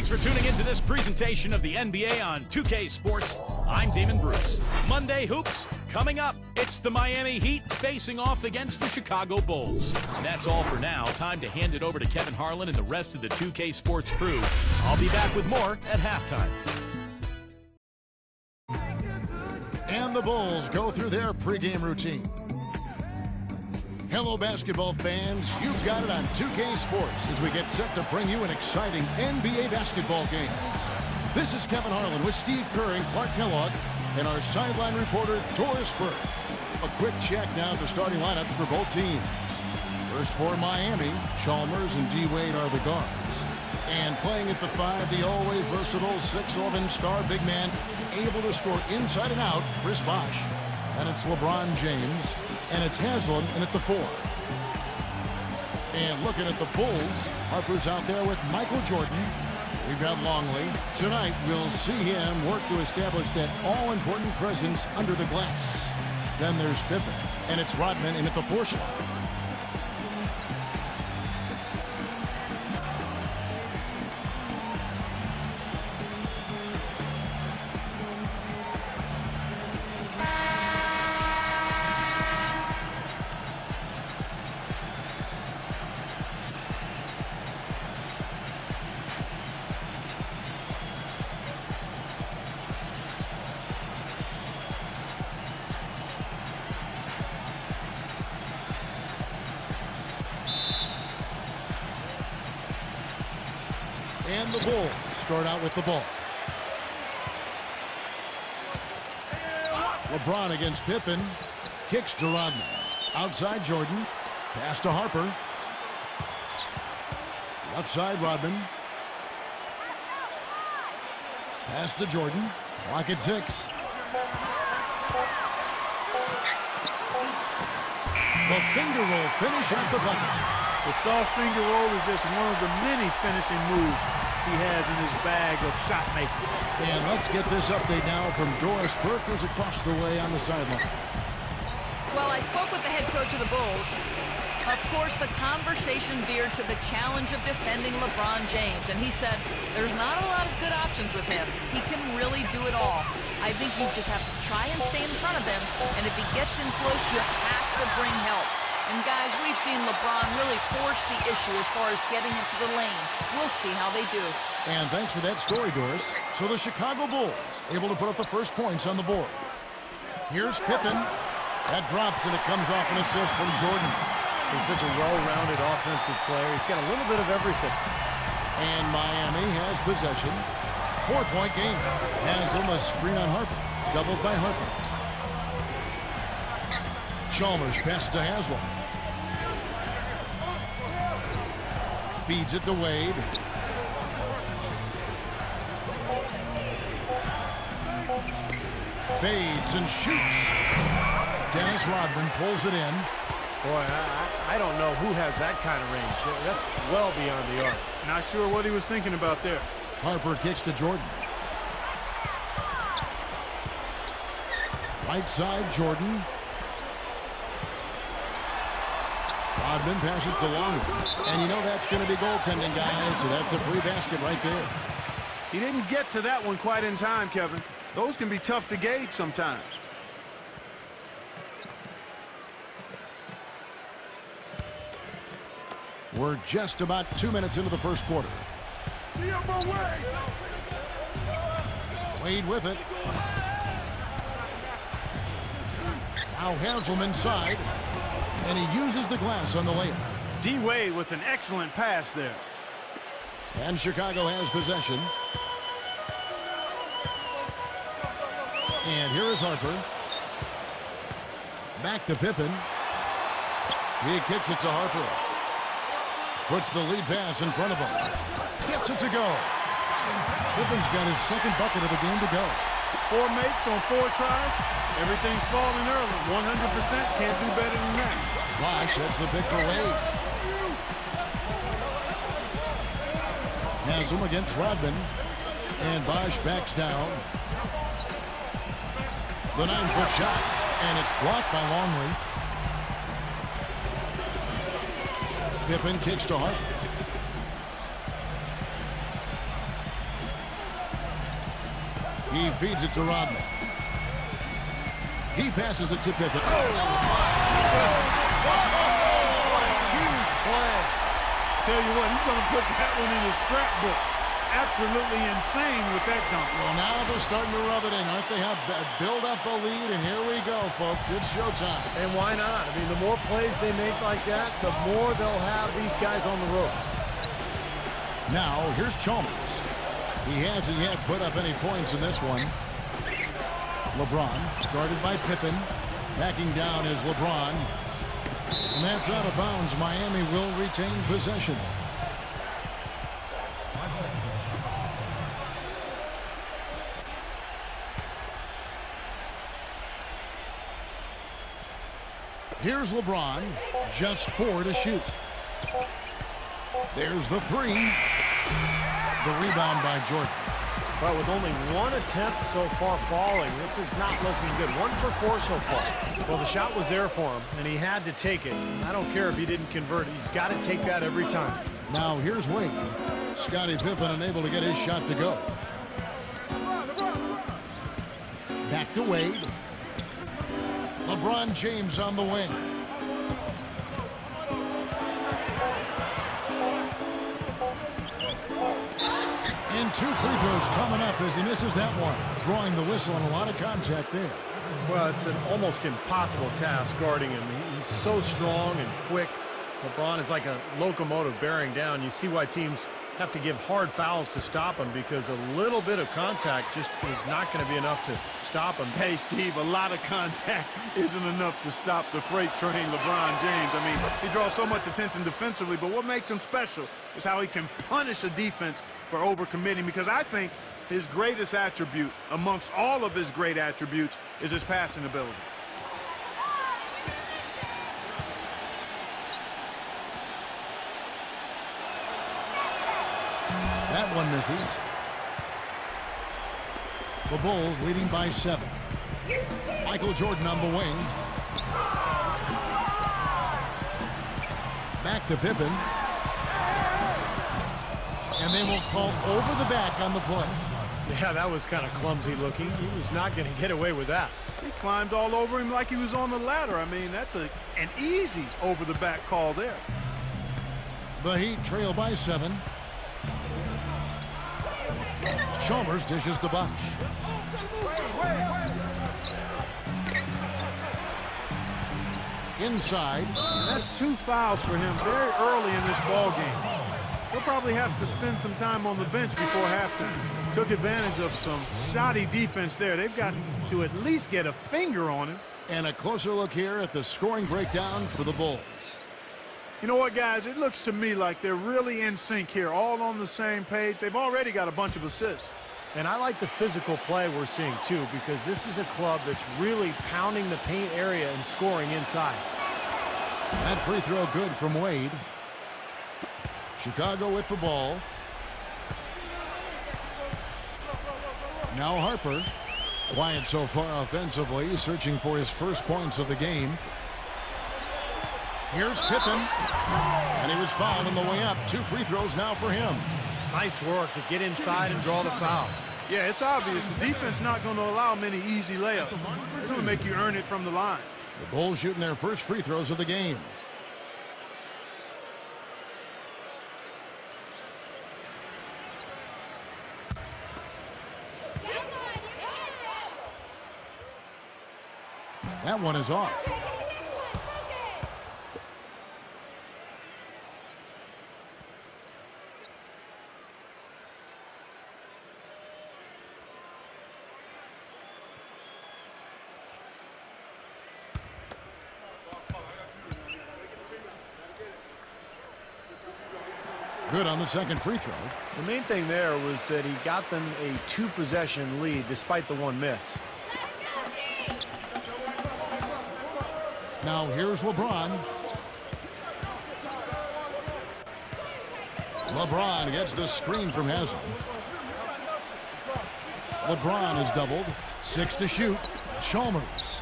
Thanks for tuning into this presentation of the NBA on 2K Sports. I'm Damon Bruce. Monday Hoops coming up. It's the Miami Heat facing off against the Chicago Bulls. And that's all for now. Time to hand it over to Kevin Harlan and the rest of the 2K Sports crew. I'll be back with more at halftime. And the Bulls go through their pregame routine. Hello, basketball fans. You've got it on 2K Sports as we get set to bring you an exciting NBA basketball game. This is Kevin Harlan with Steve Kerr and Clark Kellogg and our sideline reporter, Doris Burke. A quick check now at the starting lineups for both teams. First for Miami, Chalmers and D-Wade are the guards. And playing at the 5, the always versatile 6'11" star big man, able to score inside and out, Chris Bosh. And it's LeBron James. And it's Haslam in at the 4. And looking at the Bulls, Harper's out there with Michael Jordan. We've got Longley. Tonight, we'll see him work to establish that all-important presence under the glass. Then there's Pippen. And it's Rodman in at the 4 slot. And the Bulls start out with the ball. LeBron against Pippen. Kicks to Rodman. Outside Jordan. Pass to Harper. Left side Rodman. Pass to Jordan. Clock at 6. The finger roll finish at the bucket. The soft finger roll is just one of the many finishing moves he has in his bag of shot making. And let's get this update now from Doris Burke, who's across the way on the sideline. Well, I spoke with the head coach of the Bulls. Of course, the conversation veered to the challenge of defending LeBron James, and he said there's not a lot of good options with him. He can really do it all. I think you just have to try and stay in front of him, and if he gets in close, you have to bring help. And guys, we've seen LeBron really force the issue as far as getting into the lane. We'll see how they do. And thanks for that story, Doris. So the Chicago Bulls able to put up the first points on the board. Here's Pippen. That drops, and it comes off an assist from Jordan. He's such a well-rounded offensive player. He's got a little bit of everything. And Miami has possession. 4-point game. Haslam a screen on Harper. Doubled by Harper. Chalmers passes to Haslam. Feeds it to Wade. Fades and shoots. Dennis Rodman pulls it in. Boy, I don't know who has that kind of range. That's well beyond the arc. Not sure what he was thinking about there. Harper kicks to Jordan. Right side, Jordan. Rodman passes to Longley. And you know that's going to be goaltending, guys, so that's a free basket right there. He didn't get to that one quite in time, Kevin. Those can be tough to gauge sometimes. We're just about 2 minutes into the first quarter. Wade with it. Now Haslam inside. And he uses the glass on the layup. D-Wade with an excellent pass there. And Chicago has possession. And here is Harper. Back to Pippen. He kicks it to Harper. Puts the lead pass in front of him. Gets it to go. Pippen's got his second bucket of the game to go. 4 makes on 4 tries. Everything's falling early. 100%. Can't do better than that. Bosh, that's the pick for Wade. Haslam against Rodman. And Bosh backs down. The 9-foot shot. And it's blocked by Longley. Pippen kicks to Harper. He feeds it to Rodman. He passes it to Pippen. What a huge play. Tell you what, he's going to put that one in his scrapbook. Absolutely insane with that dunk. Well, now they're starting to rub it in, aren't they? Have build up a lead, and here we go, folks. It's showtime. And why not? I mean, the more plays they make like that, the more they'll have these guys on the ropes. Now, here's Chalmers. He hasn't yet put up any points in this one. LeBron, guarded by Pippen. Backing down is LeBron. And that's out of bounds. Miami will retain possession. Here's LeBron, just 4 to shoot. There's the 3. The rebound by Jordan. But with only 1 attempt so far falling, this is not looking good. 1 for 4 so far. Well, the shot was there for him, and he had to take it. I don't care if he didn't convert it. He's got to take that every time. Now here's Wade. Scottie Pippen unable to get his shot to go. Back to Wade. LeBron James on the wing. And 2 free throws coming up as he misses that one. Drawing the whistle and a lot of contact there. Well, it's an almost impossible task guarding him. He's so strong and quick. LeBron is like a locomotive bearing down. You see why teams have to give hard fouls to stop him, because a little bit of contact just is not going to be enough to stop him. Hey, Steve, a lot of contact isn't enough to stop the freight train LeBron James. I mean, he draws so much attention defensively, but what makes him special is how he can punish a defense for overcommitting, because I think his greatest attribute amongst all of his great attributes is his passing ability. That one misses. The Bulls leading by 7. Michael Jordan on the wing. Back to Pippen. And they will call over the back on the play. Yeah, that was kind of clumsy looking. He was not going to get away with that. He climbed all over him like he was on the ladder. I mean, that's an easy over-the-back call there. The Heat trail by 7. Chalmers dishes to Bosch. Inside. That's 2 fouls for him very early in this ball game. He'll probably have to spend some time on the bench before halftime. Took advantage of some shoddy defense there. They've got to at least get a finger on him. And a closer look here at the scoring breakdown for the Bulls. You know what, guys? It looks to me like they're really in sync here, all on the same page. They've already got a bunch of assists. And I like the physical play we're seeing, too, because this is a club that's really pounding the paint area and scoring inside. That free throw good from Wade. Chicago with the ball. Now Harper. Quiet so far offensively, searching for his first points of the game. Here's Pippen. And he was fouled on the way up. 2 free throws now for him. Nice work to get inside and draw the foul. Yeah, it's obvious. The defense not going to allow many easy layups. It's going to make you earn it from the line. The Bulls shooting their first free throws of the game. That one is off. Good on the second free throw. The main thing there was that he got them a 2-possession lead despite the 1 miss. Now here's LeBron. LeBron gets the screen from Haslam. LeBron is doubled. 6 to shoot. Chalmers.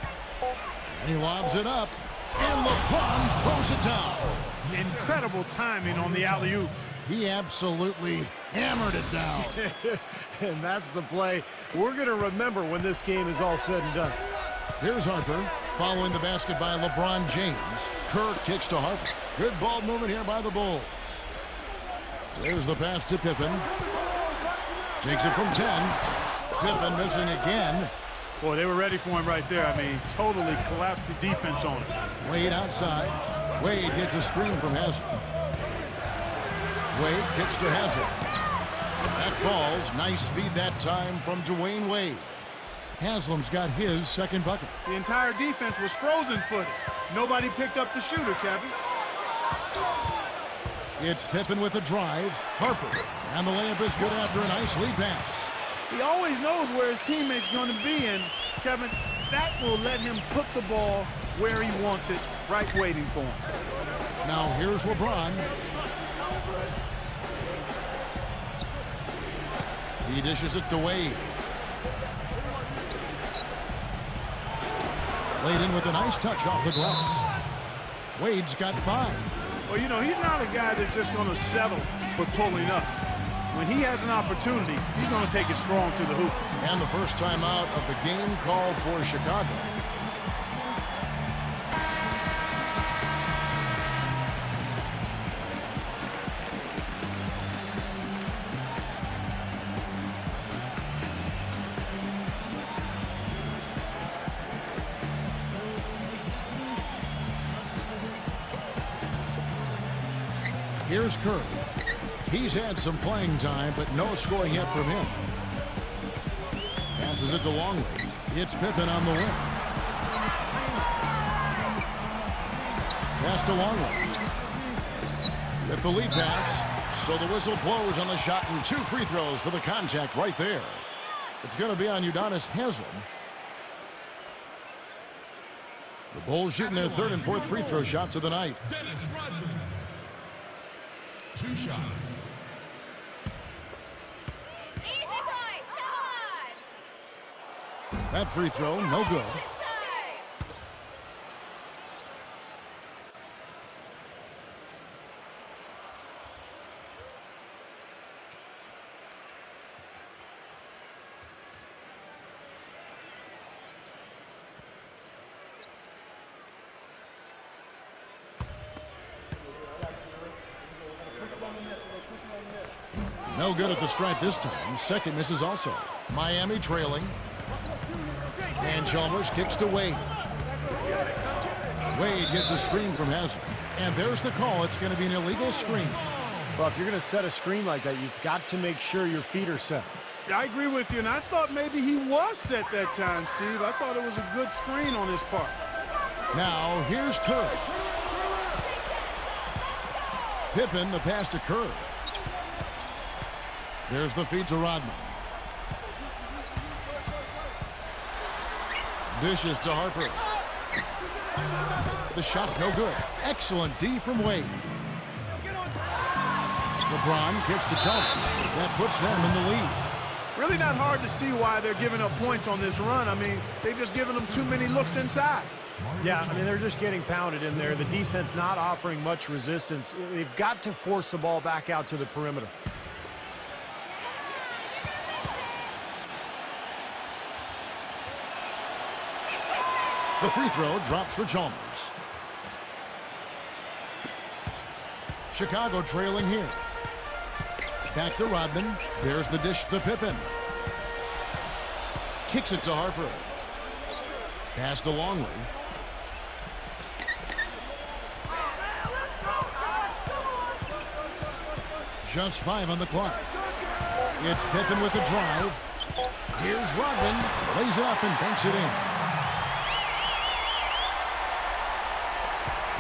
And he lobs it up. And LeBron throws it down. Incredible timing on the alley-oop. He absolutely hammered it down. And that's the play we're going to remember when this game is all said and done. Here's Harper following the basket by LeBron James. Kerr kicks to Harper. Good ball movement here by the Bulls. There's the pass to Pippen. Takes it from 10. Pippen missing again. Boy, they were ready for him right there. I mean, totally collapsed the defense on him. Wade outside. Wade gets a screen from Haslam. Wade kicks to Haslam. That falls. Nice feed that time from Dwayne Wade. Haslam's got his second bucket. The entire defense was frozen-footed. Nobody picked up the shooter, Kevin. It's Pippen with the drive. Harper. And the layup is good after a nice lead pass. He always knows where his teammate's going to be, and, Kevin, that will let him put the ball where he wants it, right waiting for him. Now here's LeBron. He dishes it to Wade. Laid in with a nice touch off the glass. Wade's got 5. Well, you know, he's not a guy that's just going to settle for pulling up. When he has an opportunity, he's going to take it strong to the hoop. And the first time out of the game called for Chicago. Here's Kerr. He's had some playing time, but no scoring yet from him. Passes it to Longley. It's Pippen on the wing. Pass to Longley. With the lead pass. So the whistle blows on the shot and 2 free throws for the contact right there. It's going to be on Udonis Haslem. The Bulls shooting their 3rd and 4th free throw shots of the night. 2 shots. Easy points, come on! That free throw, no good. This time! No good at the stripe this time. Second misses also. Miami trailing. And Chalmers kicks to Wade. Wade gets a screen from Haslam. And there's the call. It's going to be an illegal screen. Well, if you're going to set a screen like that, you've got to make sure your feet are set. I agree with you, and I thought maybe he was set that time, Steve. I thought it was a good screen on his part. Now, here's Kerr. Pippen, the pass to Kerr. There's the feed to Rodman. Dishes to Harper. The shot no good. Excellent D from Wade. LeBron kicks to Chalmers. That puts them in the lead. Really not hard to see why they're giving up points on this run. I mean, they've just given them too many looks inside. Yeah, I mean, they're just getting pounded in there. The defense not offering much resistance. They've got to force the ball back out to the perimeter. The free throw drops for Chalmers. Chicago trailing here. Back to Rodman. There's the dish to Pippen. Kicks it to Harper. Pass to Longley. Just 5 on the clock. It's Pippen with the drive. Here's Rodman. Lays it up and banks it in.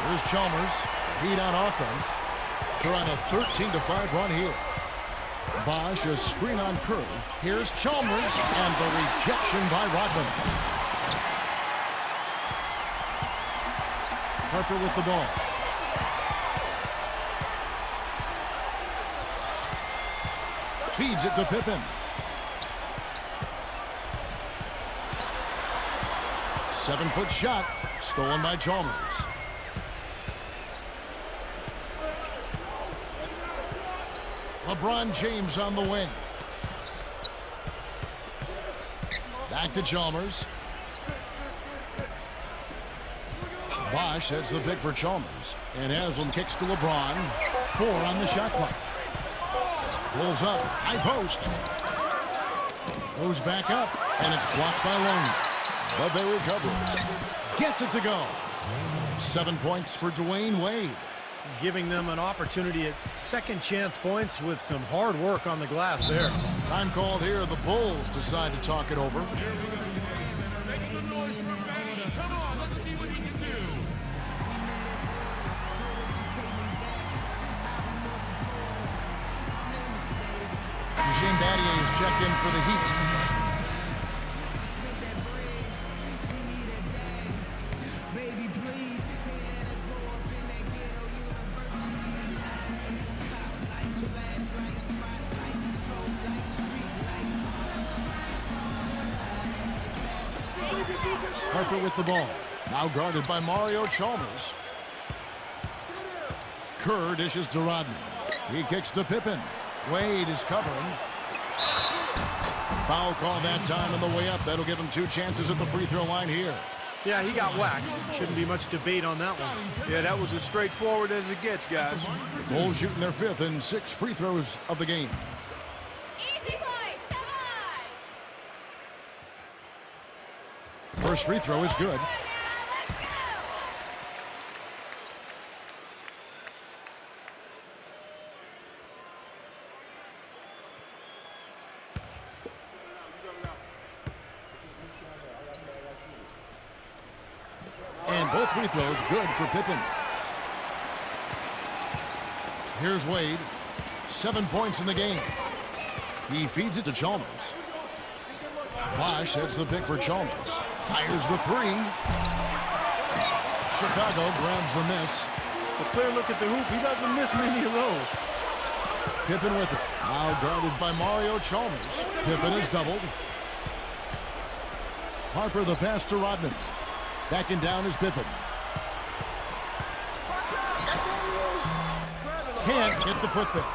Here's Chalmers. Heat on offense. They're on a 13-5 run here. Bosch, a screen on Kerr. Here's Chalmers, and the rejection by Rodman. Harper with the ball. Feeds it to Pippen. Seven-foot shot, stolen by Chalmers. LeBron James on the wing. Back to Chalmers. Bosch heads the pick for Chalmers. And Haslam kicks to LeBron. 4 on the shot clock. Pulls up. High post. Goes back up. And it's blocked by Loney. But they recover it. Gets it to go. 7 points for Dwayne Wade. Giving them an opportunity at second chance points with some hard work on the glass there. Time called here. The Bulls decide to talk it over. Make some noise for Benny. Come on, let's see what he can do. Eugene Battier is checked in for the Heat. Harper with the ball. Now guarded by Mario Chalmers. Kerr dishes to Rodman. He kicks to Pippen. Wade is covering. Foul call that time on the way up. That'll give him 2 chances at the free throw line here. Yeah, he got whacked. Shouldn't be much debate on that one. Yeah, that was as straightforward as it gets, guys. Bulls shooting their 5th and 6 free throws of the game. Easy points. Come on. First free throw is good. And both free throws good for Pippen. Here's Wade. 7 points in the game. He feeds it to Chalmers. Bosch heads the pick for Chalmers. Fires the 3. Chicago grabs the miss. A clear look at the hoop. He doesn't miss many of those. Pippen with it. Now guarded by Mario Chalmers. Pippen is doubled. Harper the pass to Rodman. Backing down is Pippen. Can't hit the putback.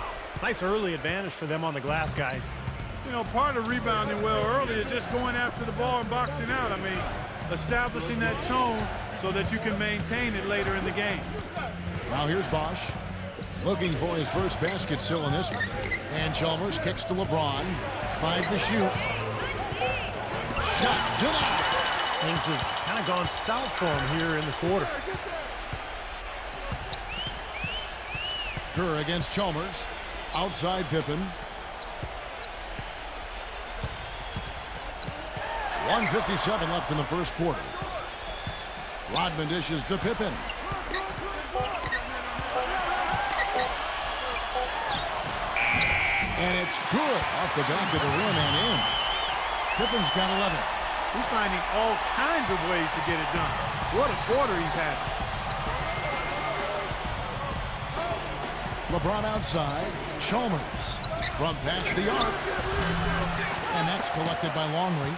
Nice early advantage for them on the glass, guys. You know, part of rebounding well early is just going after the ball and boxing out. I mean, establishing that tone so that you can maintain it later in the game. Now here's Bosch. Looking for his first basket still in this one. And Chalmers kicks to LeBron. 5 to shoot. Shot denied. Things have kind of gone south for him here in the quarter. Kerr against Chalmers. Outside Pippen. 1:57 left in the first quarter. Rodman dishes to Pippen. And it's good off the back of the rim and in. Pippen's got 11. He's finding all kinds of ways to get it done. What a quarter he's had. LeBron outside. Chalmers from past the arc. And that's collected by Longley.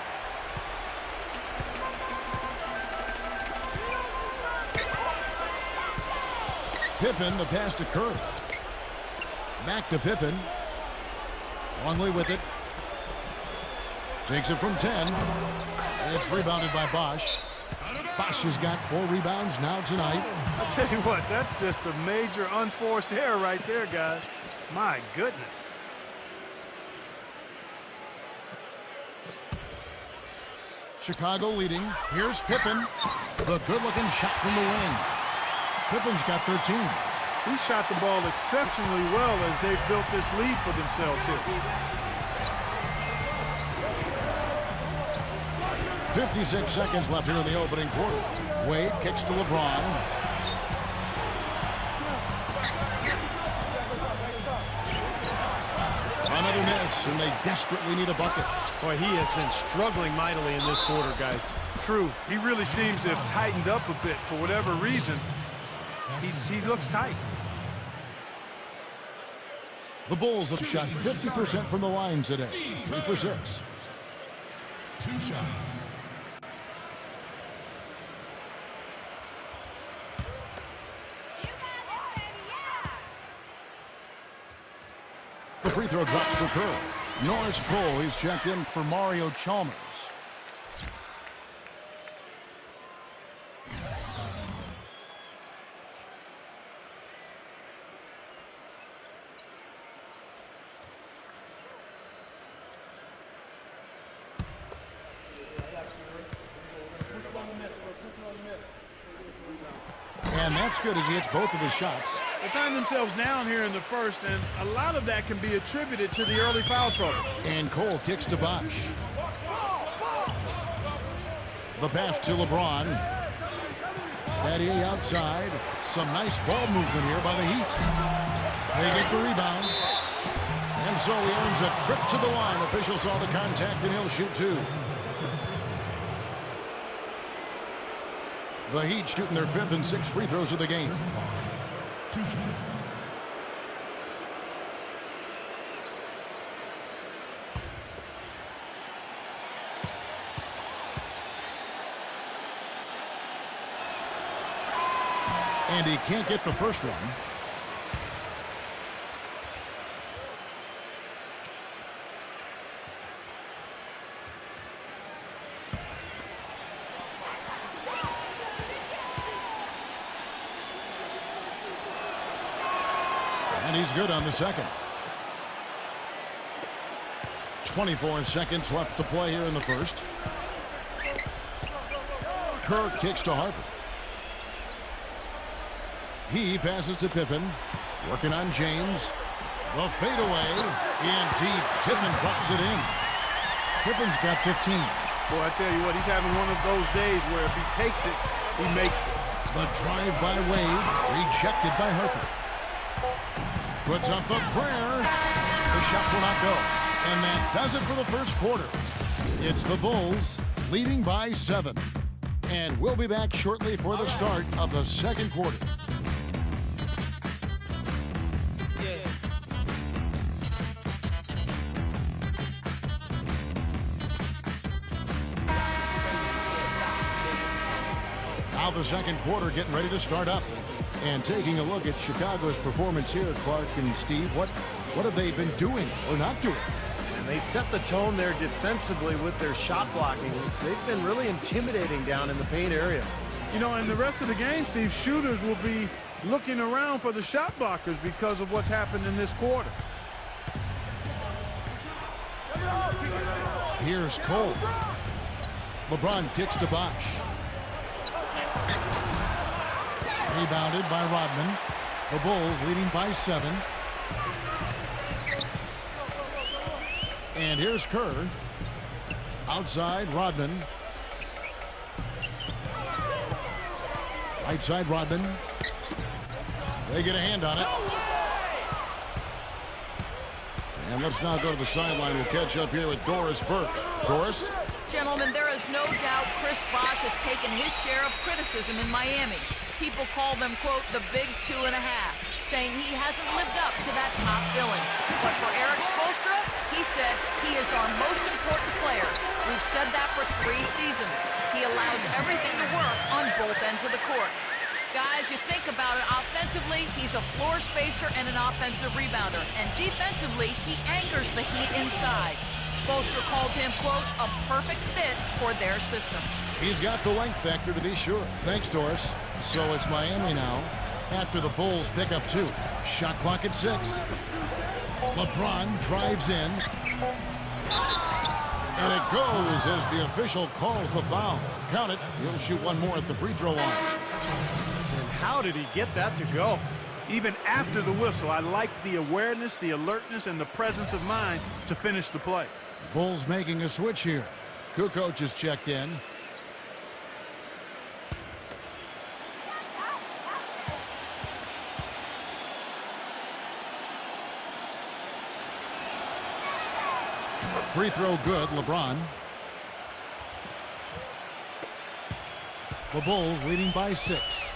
Pippen, the pass to Kerr. Back to Pippen. Longley with it. Takes it from 10. It's rebounded by Bosch. Bosch has got 4 rebounds now tonight. I'll tell you what, that's just a major unforced error right there, guys. My goodness. Chicago leading. Here's Pippen. The good-looking shot from the wing. Pippen's got 13. He shot the ball exceptionally well as they've built this lead for themselves here. 56 seconds left here in the opening quarter. Wade kicks to LeBron. Another miss, and they desperately need a bucket. Boy, he has been struggling mightily in this quarter, guys. True. He really seems to have tightened up a bit for whatever reason. He looks tight. The Bulls have shot 50% from the line today. 3 for 6. 2 shots. The free throw drops for Kerr. Norris Cole, he's checked in for Mario Chalmers. And that's good as he hits both of his shots. They find themselves down here in the first, and a lot of that can be attributed to the early foul trouble. And Cole kicks to Bosch. The pass to LeBron. Patty outside. Some nice ball movement here by the Heat. They get the rebound. And so he earns a trip to the line. Official saw the contact, and he'll shoot two. The Heat shooting their 5th and 6th free throws of the game. And he can't get the first one. And he's good on the second. 24 seconds left to play here in the first. Kerr kicks to Harper. He passes to Pippen. Working on James. The fadeaway. In deep. Pippen drops it in. Pippen's got 15. Boy, I tell you what, he's having one of those days where if he takes it, he makes it. The drive by Wade. Rejected by Harper. Puts up the prayer. The shot will not go. And that does it for the first quarter. It's the Bulls leading by 7. And we'll be back shortly for the start of the second quarter. Now the second quarter getting ready to start up. And taking a look at Chicago's performance here, Clark and Steve, what have they been doing or not doing? And they set the tone there defensively with their shot blocking. They've been really intimidating down in the paint area. You know, in the rest of the game, Steve, shooters will be looking around for the shot blockers because of what's happened in this quarter. Here's Cole. LeBron kicks to Bosch. Rebounded by Rodman. The Bulls leading by 7. And here's Kerr. Outside, Rodman. Right side, Rodman. They get a hand on it. And let's now go to the sideline. We'll catch up here with Doris Burke. Doris? Gentlemen, there is no doubt Chris Bosh has taken his share of criticism in Miami. People call them, quote, the big 2.5, saying he hasn't lived up to that top billing. But for Eric Spoelstra, he said he is our most important player. We've said that for 3 seasons. He allows everything to work on both ends of the court. Guys, you think about it, offensively, he's a floor spacer and an offensive rebounder. And defensively, he anchors the Heat inside. Spoelstra called him, quote, a perfect fit for their system. He's got the length factor to be sure. Thanks, Doris. So it's Miami now after the Bulls pick up 2. Shot clock at 6. LeBron drives in. And it goes as the official calls the foul. Count it. He'll shoot one more at the free throw line. And how did he get that to go? Even after the whistle, I liked the awareness, the alertness, and the presence of mind to finish the play. Bulls making a switch here. Kukoc is checked in. Free throw good, LeBron. The Bulls leading by 6.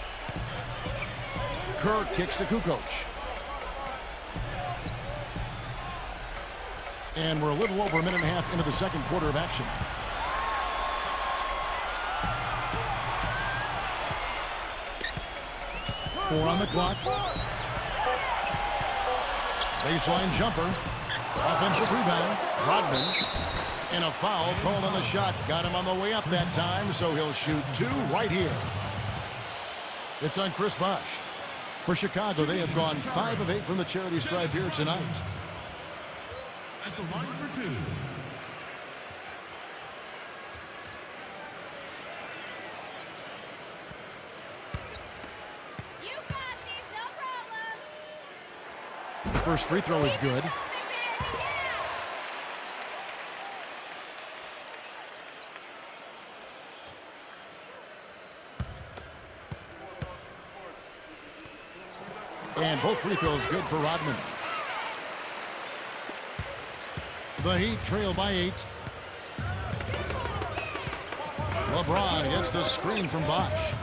Kerr kicks to Kukoc. And we're a little over a minute and a half into the second quarter of action. Four on the clock. Baseline jumper. Offensive rebound. Rodman. And a foul called on the shot. Got him on the way up that time, so he'll shoot 2 right here. It's on Chris Bosh. For Chicago, they have gone 5 of 8 from the charity stripe here tonight. At the line for 2. You got these, no problem. First free throw is good. And both free throws good for Rodman. The Heat trail by 8. LeBron gets the screen from Bosh.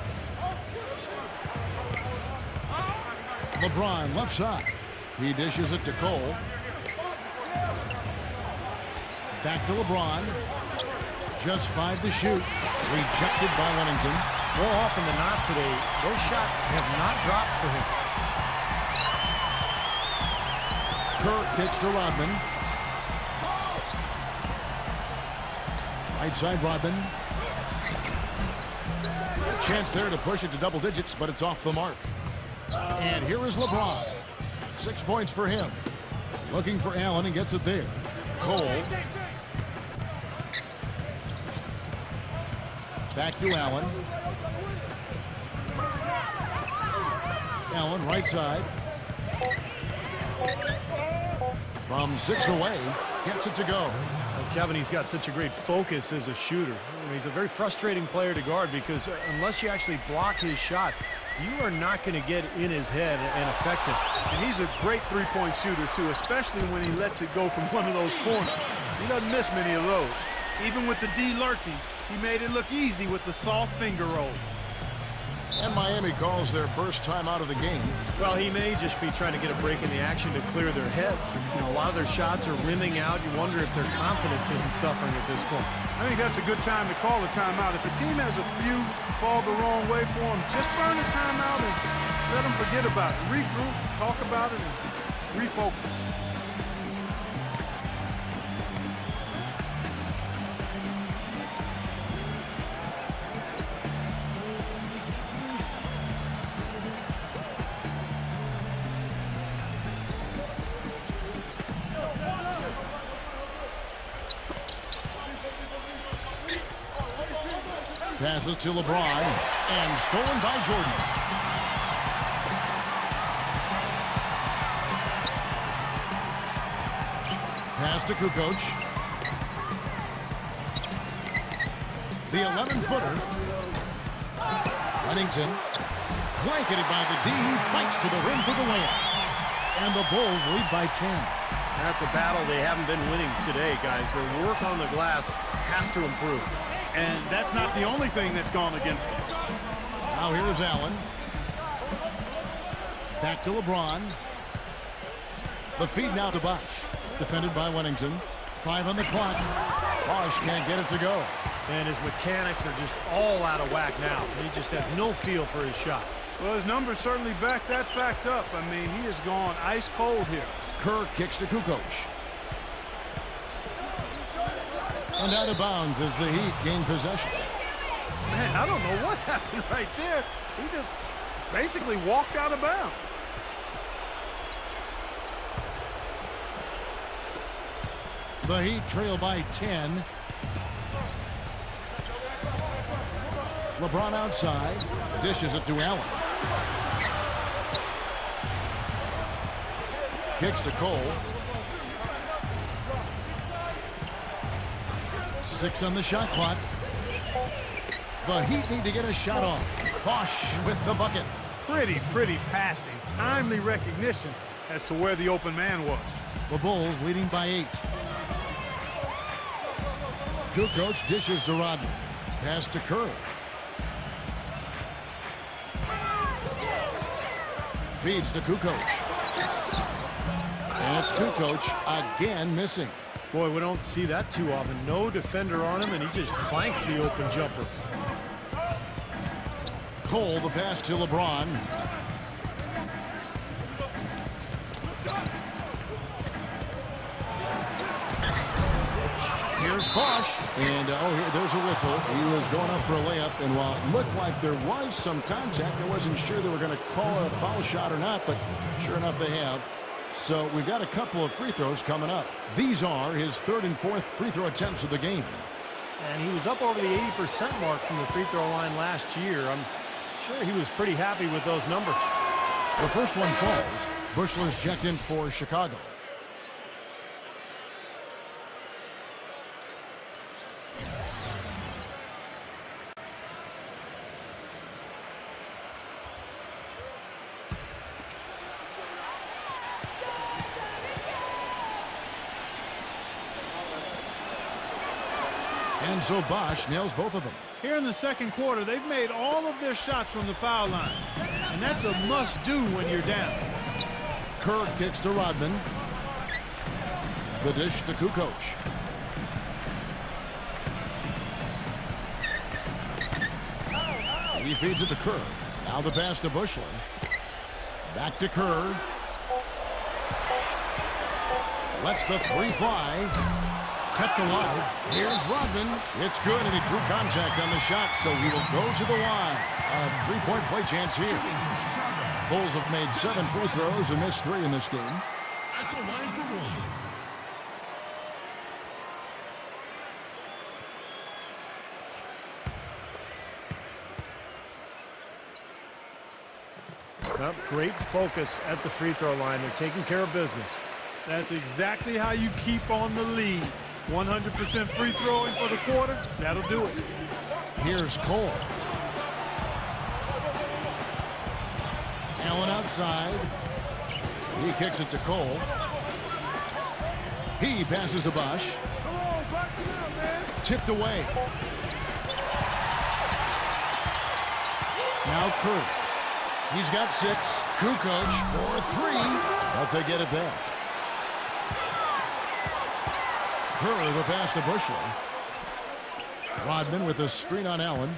LeBron left side. He dishes it to Cole. Back to LeBron. Just 5 to shoot. Rejected by Wellington. More often than not today, those shots have not dropped for him. Kerr kicks to Rodman. Right side Rodman. Chance there to push it to double digits, but it's off the mark. And here is LeBron. 6 points for him. Looking for Allen and gets it there. Cole. Back to Allen. Allen right side. From 6 away, gets it to go. Well, Kevin, he's got such a great focus as a shooter. I mean, he's a very frustrating player to guard because unless you actually block his shot, you are not going to get in his head and affect him. And he's a great three-point shooter, too, especially when he lets it go from one of those corners. He doesn't miss many of those. Even with the D lurking, he made it look easy with the soft finger roll. And Miami calls their first time out of the game. Well, he may just be trying to get a break in the action to clear their heads. You know, a lot of their shots are rimming out. You wonder if their confidence isn't suffering at this point. I think that's a good time to call a timeout. If a team has a few fall the wrong way for them, just burn a timeout and let them forget about it. Regroup, talk about it, and refocus. Passes to LeBron and stolen by Jordan. Pass to Kukoc. The 11-footer. Wellington blanketed by the D. Fights to the rim for the layup. And the Bulls lead by 10. That's a battle they haven't been winning today, guys. Their work on the glass has to improve. And that's not the only thing that's gone against him. Now here's Allen. Back to LeBron. The feed now to Bosh. Defended by Wellington. 5 on the clock. Bosh can't get it to go. And his mechanics are just all out of whack now. He just has no feel for his shot. Well, his numbers certainly back that fact up. I mean, he has gone ice cold here. Kerr kicks to Kukoc. And out of bounds as the Heat gain possession. Man, I don't know what happened right there. He just basically walked out of bounds. The Heat trail by 10. LeBron outside. Dishes it to Allen. Kicks to Cole. 6 on the shot clock. The Heat need to get a shot off. Bosh with the bucket. Pretty passing. Timely recognition as to where the open man was. The Bulls leading by 8. Kukoc dishes to Rodman. Pass to Kerr. Feeds to Kukoc. And it's Kukoc again missing. Boy, we don't see that too often. No defender on him, and he just clanks the open jumper. Cole, the pass to LeBron. Here's Bosch. And, there's a whistle. He was going up for a layup. And while it looked like there was some contact, I wasn't sure they were going to call a foul shot or not. But sure enough, they have. So we've got a couple of free throws coming up. These are his third and fourth free throw attempts of the game. And he was up over the 80% mark from the free throw line last year. I'm sure he was pretty happy with those numbers. The first one falls. Bushler's checked in for Chicago. And so Bosch nails both of them. Here in the second quarter, they've made all of their shots from the foul line. And that's a must-do when you're down. Kerr kicks to Rodman. The dish to Kukoc. He feeds it to Kerr. Now the pass to Bushler. Back to Kerr. Lets the three fly. Kept alive. Here's Rodman. It's good, and he drew contact on the shot, so he will go to the line. A three-point play chance here. Bulls have made 7 free throws and missed 3 in this game. At the line for one. Well, great focus at the free throw line. They're taking care of business. That's exactly how you keep on the lead. 100% free throwing for the quarter. That'll do it. Here's Cole. Allen outside. He kicks it to Cole. He passes to Bosch. Tipped away. Now Kerr. He's got 6. Kukoc for 3. But they get it back. Kerr the pass to Bushler. Rodman with a screen on Allen.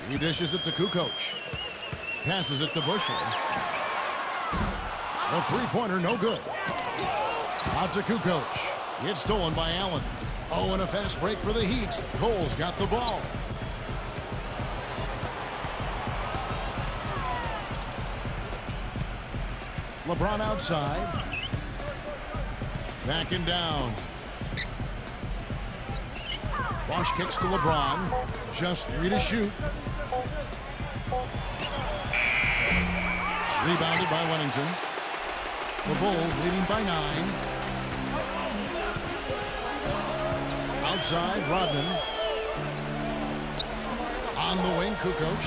He dishes it to Kukoc. Passes it to Bushler. The three-pointer no good. Out to Kukoc. It's stolen by Allen. Oh, and a fast break for the Heat. Cole's got the ball. LeBron outside. Backing down. Bosch kicks to LeBron. Just 3 to shoot. Rebounded by Wellington. The Bulls leading by 9. Outside, Rodman. On the wing, Kukoc.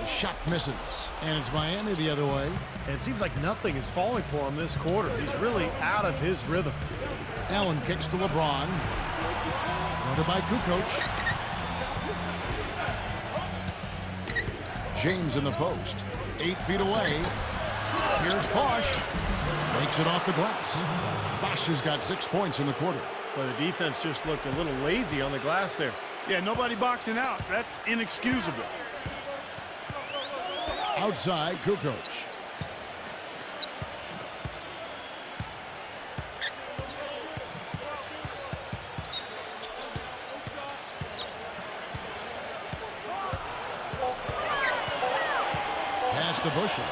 Shot misses, and it's Miami the other way. And it seems like nothing is falling for him this quarter. He's really out of his rhythm. Allen kicks to LeBron. Guarded by Kukoc. James in the post. 8 feet away. Here's Bosch. Makes it off the glass. Bosch has got 6 points in the quarter. But the defense just looked a little lazy on the glass there. Yeah, nobody boxing out. That's inexcusable. Outside, Kukoc. Pass to Bushler.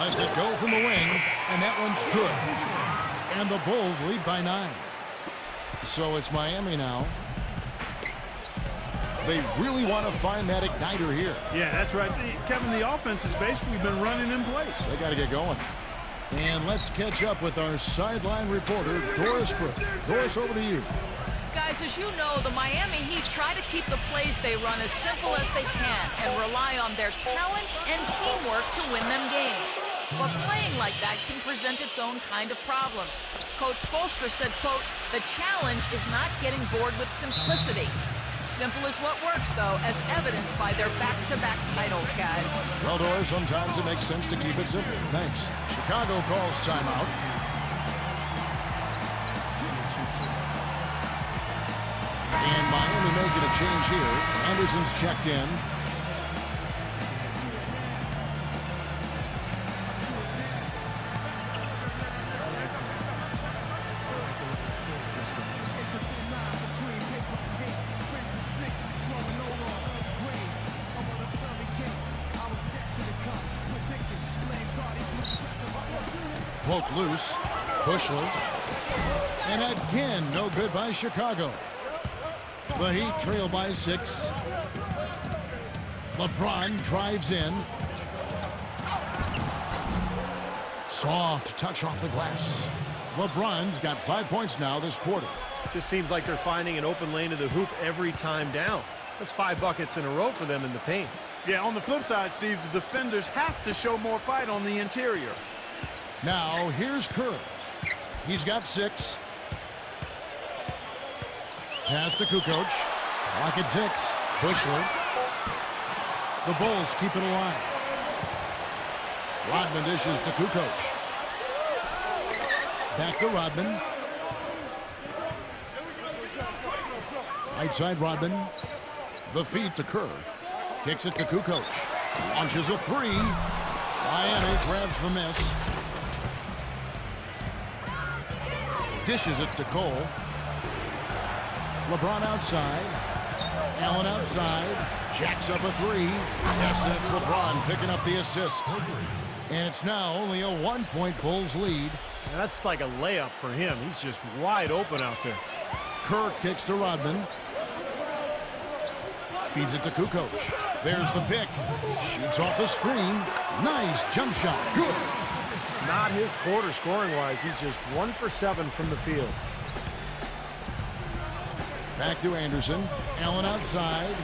Lets it go from the wing, and that one's good. And the Bulls lead by 9. So it's Miami now. They really want to find that igniter here. Yeah, that's right. Kevin, the offense has basically been running in place. They got to get going. And let's catch up with our sideline reporter, Doris Brooke. Doris, over to you. Guys, as you know, the Miami Heat try to keep the plays they run as simple as they can and rely on their talent and teamwork to win them games. But playing like that can present its own kind of problems. Coach Spoelstra said, quote, "The challenge is not getting bored with simplicity." Simple is what works, though, as evidenced by their back-to-back titles, guys. Well, Doris, sometimes it makes sense to keep it simple. Thanks. Chicago calls timeout. And Miami making a change here. Anderson's checked in. Poked loose. Bushler. And again, no good by Chicago. The Heat trail by 6. LeBron drives in. Soft touch off the glass. LeBron's got 5 points now this quarter. Just seems like they're finding an open lane to the hoop every time down. That's 5 buckets in a row for them in the paint. Yeah, on the flip side, Steve, the defenders have to show more fight on the interior. Now, here's Kerr. He's got 6. Pass to Kukoc. Lock at 6. Bushler. The Bulls keep it alive. Rodman dishes to Kukoc. Back to Rodman. Right side Rodman. The feed to Kerr. Kicks it to Kukoc. Launches a 3. Miami grabs the miss. Dishes it to Cole. LeBron outside. Allen outside. Jacks up a 3. Yes, that's LeBron picking up the assist. And it's now only a 1-point Bulls lead. That's like a layup for him. He's just wide open out there. Kerr kicks to Rodman. Feeds it to Kukoc. There's the pick. Shoots off the screen. Nice jump shot. Good. Not his quarter scoring-wise. He's just 1 for 7 from the field. Back to Anderson. Allen outside.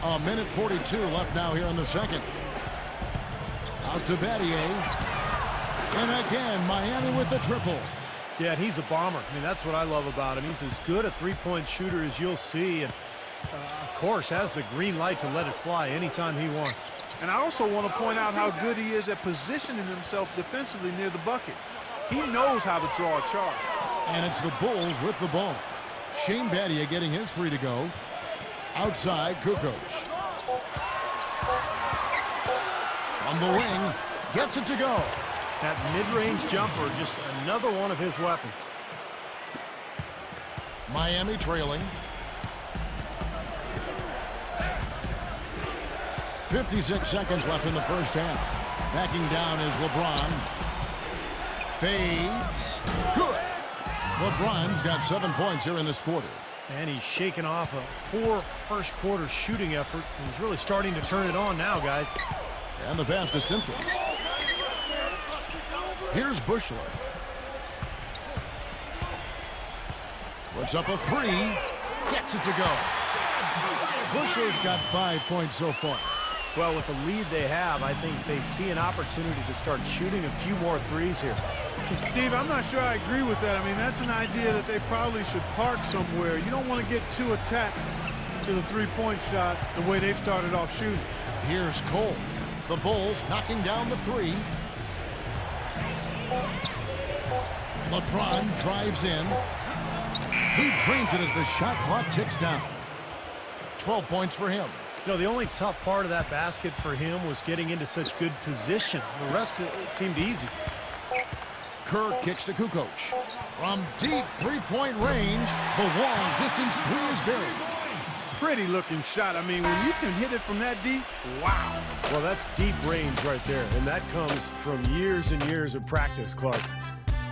A minute 42 left now here in the second. Out to Battier. And again, Miami with the triple. Yeah, and he's a bomber. I mean, that's what I love about him. He's as good a three-point shooter as you'll see. And, of course, has the green light to let it fly anytime he wants. And I also want to point out how good he is at positioning himself defensively near the bucket. He knows how to draw a charge. And it's the Bulls with the ball. Shane Battier getting his 3 to go. Outside, Kukoc. From the wing, gets it to go. That mid-range jumper, just another one of his weapons. Miami trailing. 56 seconds left in the first half. Backing down is LeBron. Fades. Good. LeBron's got 7 points here in this quarter. And he's shaking off a poor first quarter shooting effort. He's really starting to turn it on now, guys. And the pass to Simpkins. Here's Bushler. Puts up a 3. Gets it to go. Bushler's got 5 points so far. Well, with the lead they have, I think they see an opportunity to start shooting a few more threes here. Steve, I'm not sure I agree with that. I mean, that's an idea that they probably should park somewhere. You don't want to get too attached to the three-point shot the way they've started off shooting. Here's Cole. The Bulls knocking down the 3. LeBron drives in. He drains it as the shot clock ticks down. 12 points for him. You know, the only tough part of that basket for him was getting into such good position. The rest of it seemed easy. Kerr kicks to Kukoc. From deep three-point range, the long-distance 3 is buried. Pretty looking shot. I mean, when you can hit it from that deep, wow. Well, that's deep range right there, and that comes from years and years of practice, Clark.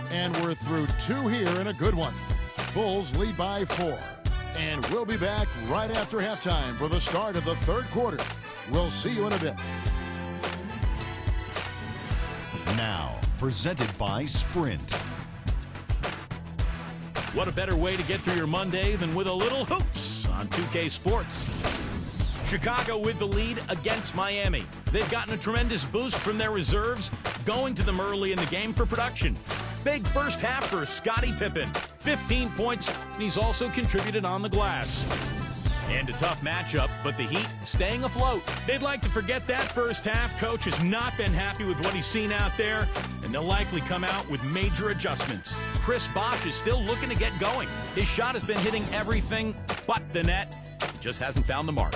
And we're through 2 here in a good one. Bulls lead by 4. And we'll be back right after halftime for the start of the third quarter. We'll see you in a bit. Now, presented by Sprint. What a better way to get through your Monday than with a little hoops on 2K Sports. Chicago with the lead against Miami. They've gotten a tremendous boost from their reserves, going to them early in the game for production. Big first half for Scottie Pippen. 15 points, and he's also contributed on the glass. And a tough matchup, but the Heat staying afloat. They'd like to forget that first half. Coach has not been happy with what he's seen out there, and they'll likely come out with major adjustments. Chris Bosh is still looking to get going. His shot has been hitting everything but the net. He just hasn't found the mark.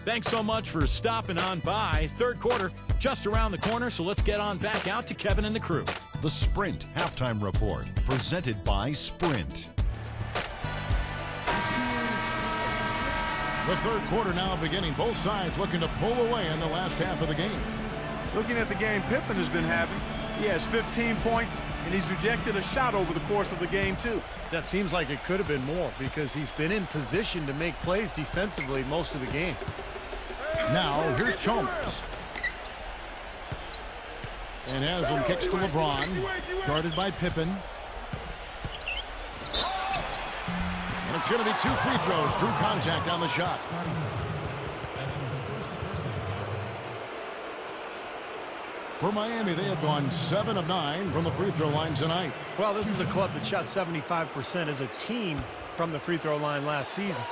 Thanks so much for stopping on by. Third quarter just around the corner, so let's get on back out to Kevin and the crew. The Sprint Halftime Report, presented by Sprint. The third quarter now beginning. Both sides looking to pull away in the last half of the game. Looking at the game Pippen has been having, he has 15 points, and he's rejected a shot over the course of the game, too. That seems like it could have been more because he's been in position to make plays defensively most of the game. Now, here's Chalmers. And Haslam kicks to LeBron, guarded by Pippen. And it's going to be 2 free throws. Drew contact on the shot. For Miami, they have gone 7 of 9 from the free throw line tonight. Well, this is a club that shot 75% as a team from the free throw line last season.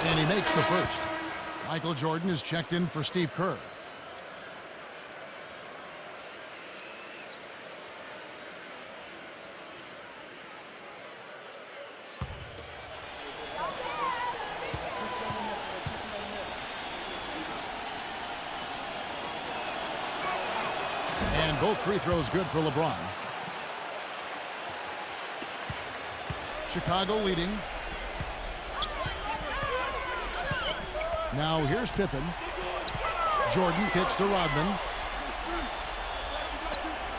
And he makes the first. Michael Jordan is checked in for Steve Kerr. And both free throws good for LeBron. Chicago leading. Now here's Pippen. Jordan kicks to Rodman.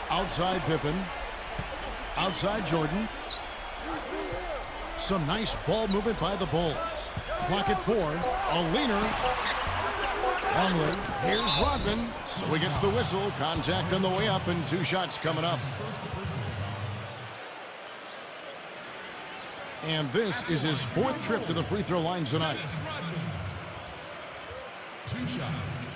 Outside Pippen. Outside Jordan. Some nice ball movement by the Bulls. Clock at 4. A leaner. Longley. Here's Rodman. So he gets the whistle. Contact on the way up and 2 shots coming up. And this is his 4th trip to the free throw line tonight. 2 shots.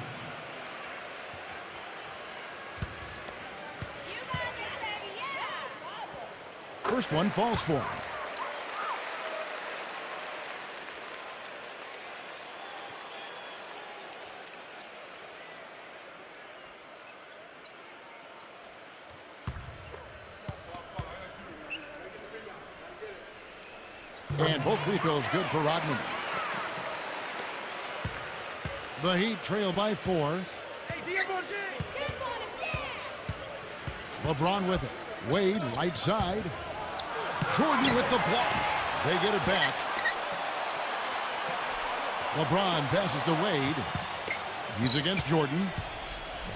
First one falls for him. And both free throws good for Rodman. The Heat trail by 4. LeBron with it. Wade right side. Jordan with the block. They get it back. LeBron passes to Wade. He's against Jordan.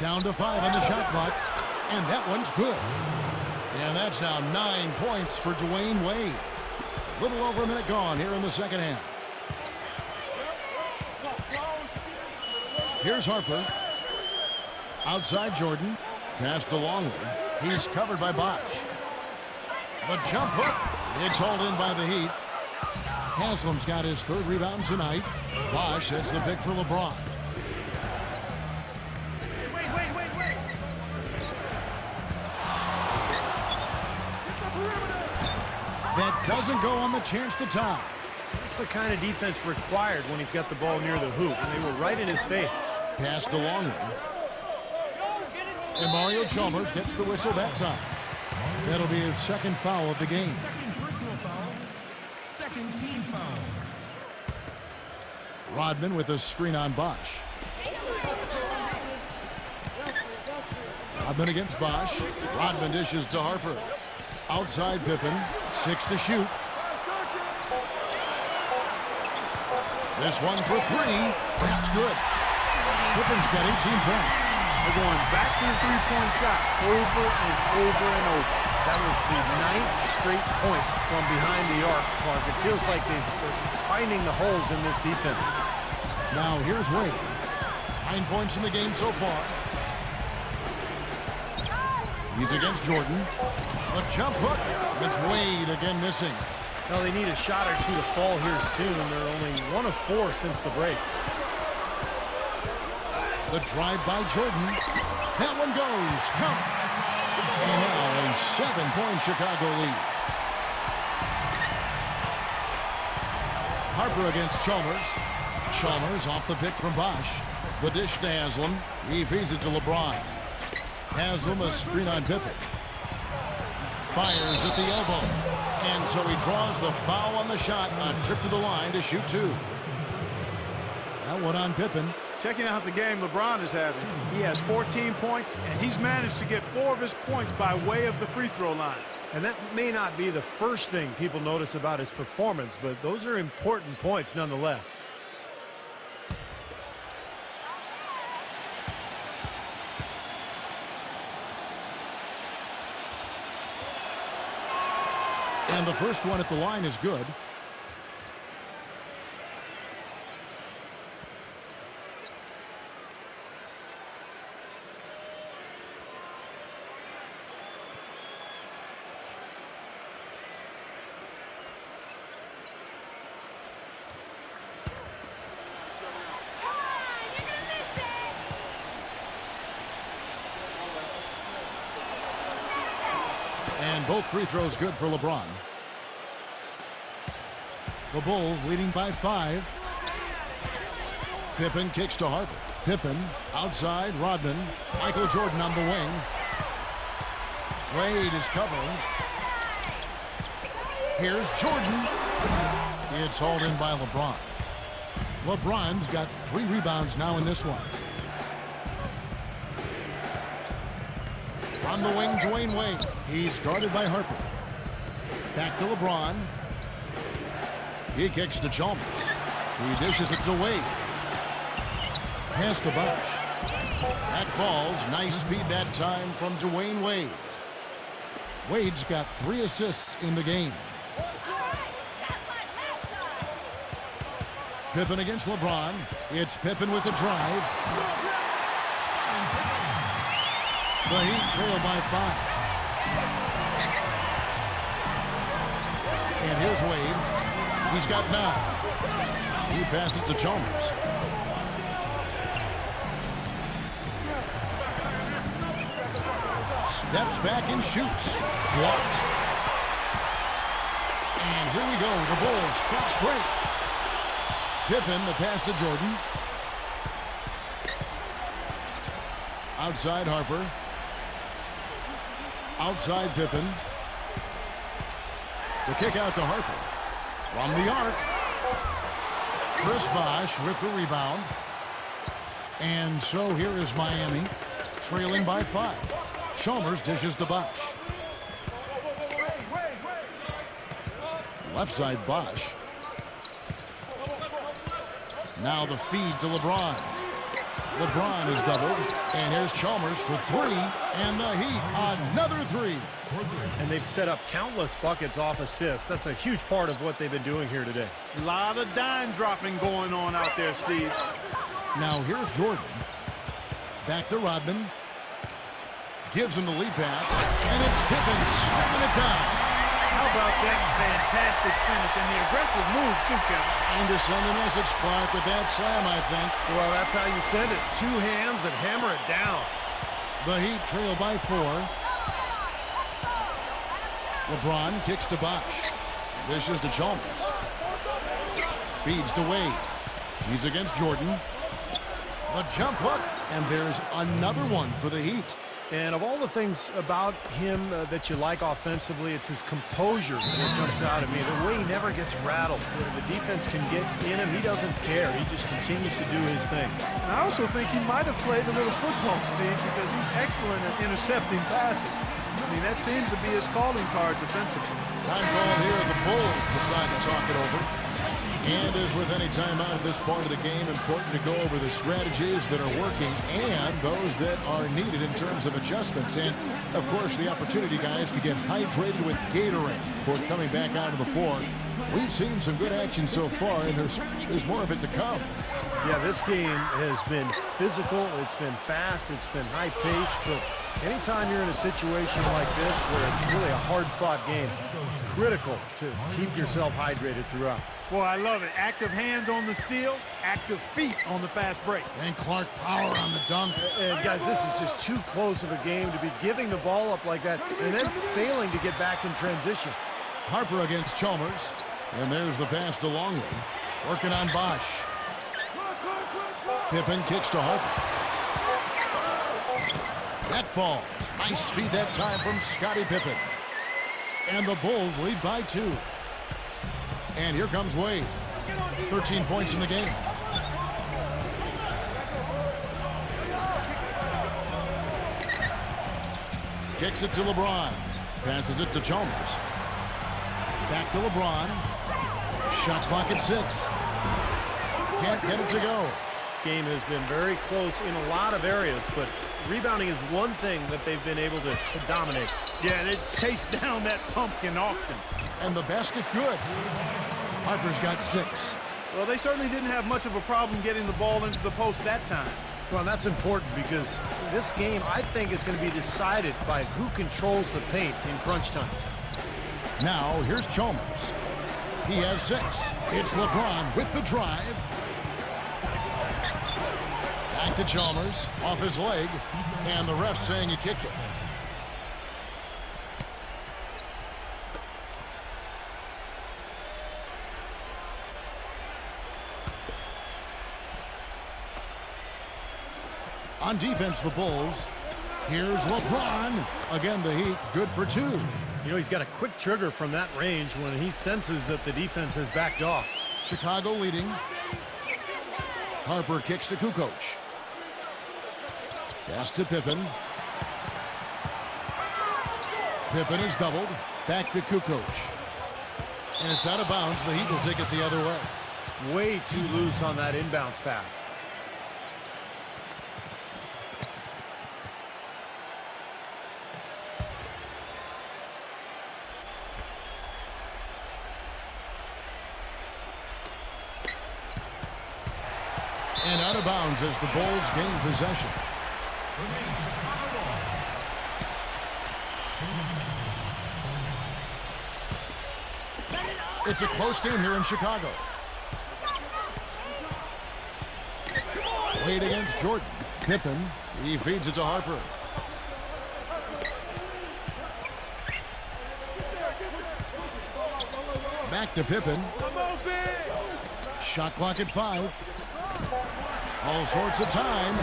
Down to 5 on the shot clock. And that one's good. And that's now 9 points for Dwayne Wade. A little over a minute gone here in the second half. Here's Harper. Outside Jordan. Pass to Longley. He's covered by Bosch. The jump hook. It's hauled in by the Heat. Haslam's got his 3rd rebound tonight. Bosch sets the pick for LeBron. That doesn't go on the chance to tie. That's the kind of defense required when he's got the ball near the hoop, and they were right in his face. Pass to Longley. And Mario Chalmers gets the whistle that time. That'll be his 2nd foul of the game. 2nd personal foul. 2nd team foul. Rodman with a screen on Bosch. Rodman against Bosch. Rodman dishes to Harper. Outside Pippen. 6 to shoot. This one for 3. That's good. Pippen's got 18 points. They're going back to the three-point shot over and over and over. That was the 9th straight point from behind the arc, Clark. It feels like they're finding the holes in this defense. Now here's Wade. 9 points in the game so far. He's against Jordan. A jump hook. It's Wade again missing. Well, they need a shot or 2 to fall here soon. They're only 1 of 4 since the break. The drive by Jordan. That one goes. Count. And now a 7-point Chicago lead. Harper against Chalmers. Chalmers off the pick from Bosch. The dish to Haslam. He feeds it to LeBron. Haslam a screen on Pippen. Fires at the elbow. And so he draws the foul on the shot. A trip to the line to shoot 2. That one on Pippen. Checking out the game LeBron is having. He has 14 points, and he's managed to get 4 of his points by way of the free throw line. And that may not be the first thing people notice about his performance, but those are important points nonetheless. And the first one at the line is good. And both free throws good for LeBron. The Bulls leading by 5. Pippen kicks to Harper. Pippen outside, Rodman. Michael Jordan on the wing. Wade is covering. Here's Jordan. It's hauled in by LeBron. LeBron's got 3 rebounds now in this one. On the wing, Dwayne Wade. He's guarded by Harper. Back to LeBron. He kicks to Chalmers. He dishes it to Wade. Pass to Bosh. That falls. Nice feed that time from Dwayne Wade. Wade's got 3 assists in the game. Pippen against LeBron. It's Pippen with the drive. The Heat trail by 5. And here's Wade. He's got 9. He passes to Chalmers. Steps back and shoots. Blocked. And here we go. The Bulls fast break. Pippen, the pass to Jordan. Outside Harper. Outside Pippen. The kick out to Harper. From the arc. Chris Bosh with the rebound. And so here is Miami, trailing by 5. Chalmers dishes to Bosh. Left side Bosh. Now the feed to LeBron. LeBron is doubled. And here's Chalmers for 3. And the Heat, another 3. And they've set up countless buckets off assists. That's a huge part of what they've been doing here today. A lot of dime dropping going on out there, Steve. Now here's Jordan. Back to Rodman. Gives him the lead pass. And it's Pippen slamming it down. How about that fantastic finish and the aggressive move, too, Kevin? Trying to send a message, Clark, with that slam, I think. Well, that's how you send it. 2 hands and hammer it down. The Heat trail by 4. LeBron kicks to Bosh. Dishes to Chalmers. Feeds to Wade. He's against Jordan. The jump hook. And there's another one for the Heat. And of all the things about him that you like offensively, it's his composure that jumps out at me. The way he never gets rattled. The defense can get in him. He doesn't care. He just continues to do his thing. And I also think he might have played a little football, Steve, because he's excellent at intercepting passes. I mean, that seems to be his calling card defensively. Time call here. The Bulls decide to talk it over. And as with any timeout at this part of the game, important to go over the strategies that are working and those that are needed in terms of adjustments. And, of course, the opportunity, guys, to get hydrated with Gatorade before coming back out of the floor. We've seen some good action so far, and there's more of it to come. Yeah, this game has been physical. It's been fast. It's been high-paced. So anytime you're in a situation like this where it's really a hard-fought game, it's critical to keep yourself hydrated throughout. Boy, I love it. Active hands on the steal, active feet on the fast break. And Clark power on the dunk. And guys, this is just too close of a game to be giving the ball up like that and then failing to get back in transition. Harper against Chalmers. And there's the pass to Longley. Working on Bosh. Pippen kicks to Harper. That falls. Nice feed that time from Scottie Pippen. And the Bulls lead by 2. And here comes Wade. 13 points in the game. Kicks it to LeBron. Passes it to Chalmers. Back to LeBron. Shot clock at 6. Can't get it to go. This game has been very close in a lot of areas, but rebounding is one thing that they've been able to dominate. Yeah, they chase down that pumpkin often. And the basket good. Harper's got 6. Well, they certainly didn't have much of a problem getting the ball into the post that time. Well, that's important because this game, I think, is going to be decided by who controls the paint in crunch time. Now, here's Chalmers. He has 6. It's LeBron with the drive. Back to Chalmers, off his leg, and the ref saying he kicked it. On defense, the Bulls. Here's LeBron. Again, the Heat, good for 2. You know, he's got a quick trigger from that range when he senses that the defense has backed off. Chicago leading. Harper kicks to Kukoc. Pass to Pippen. Pippen is doubled. Back to Kukoc. And it's out of bounds. The Heat will take it the other way. Way too loose on that inbounds pass. And out of bounds as the Bulls gain possession. It's a close game here in Chicago. Wade against Jordan. Pippen. He feeds it to Harper. Back to Pippen. Shot clock at 5. All sorts of time.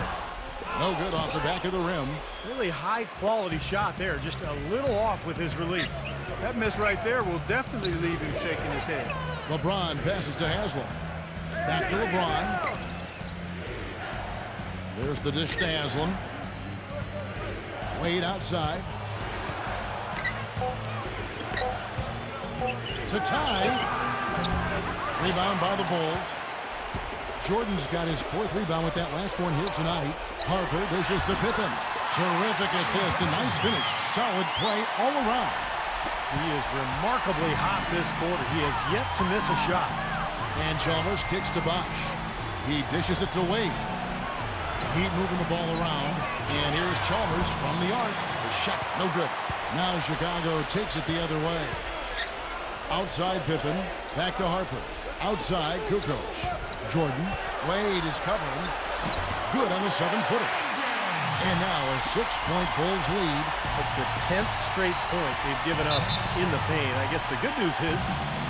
No good off the back of the rim. Really high quality shot there. Just a little off with his release. That miss right there will definitely leave him shaking his head. LeBron passes to Haslam. Back to LeBron. There's the dish to Haslam. Wade outside. To tie. Rebound by the Bulls. Jordan's got his 4th rebound with that last one here tonight. Harper dishes to Pippen. Terrific assist. A nice finish. Solid play all around. He is remarkably hot this quarter. He has yet to miss a shot. And Chalmers kicks to Bosch. He dishes it to Wade. Heat moving the ball around. And here's Chalmers from the arc. The shot, no good. Now Chicago takes it the other way. Outside Pippen. Back to Harper. Outside Kukoc. Jordan. Wade is covering. Good on the 7-footer. And now a 6-point Bulls lead. That's the 10th straight point they've given up in the paint. I guess the good news is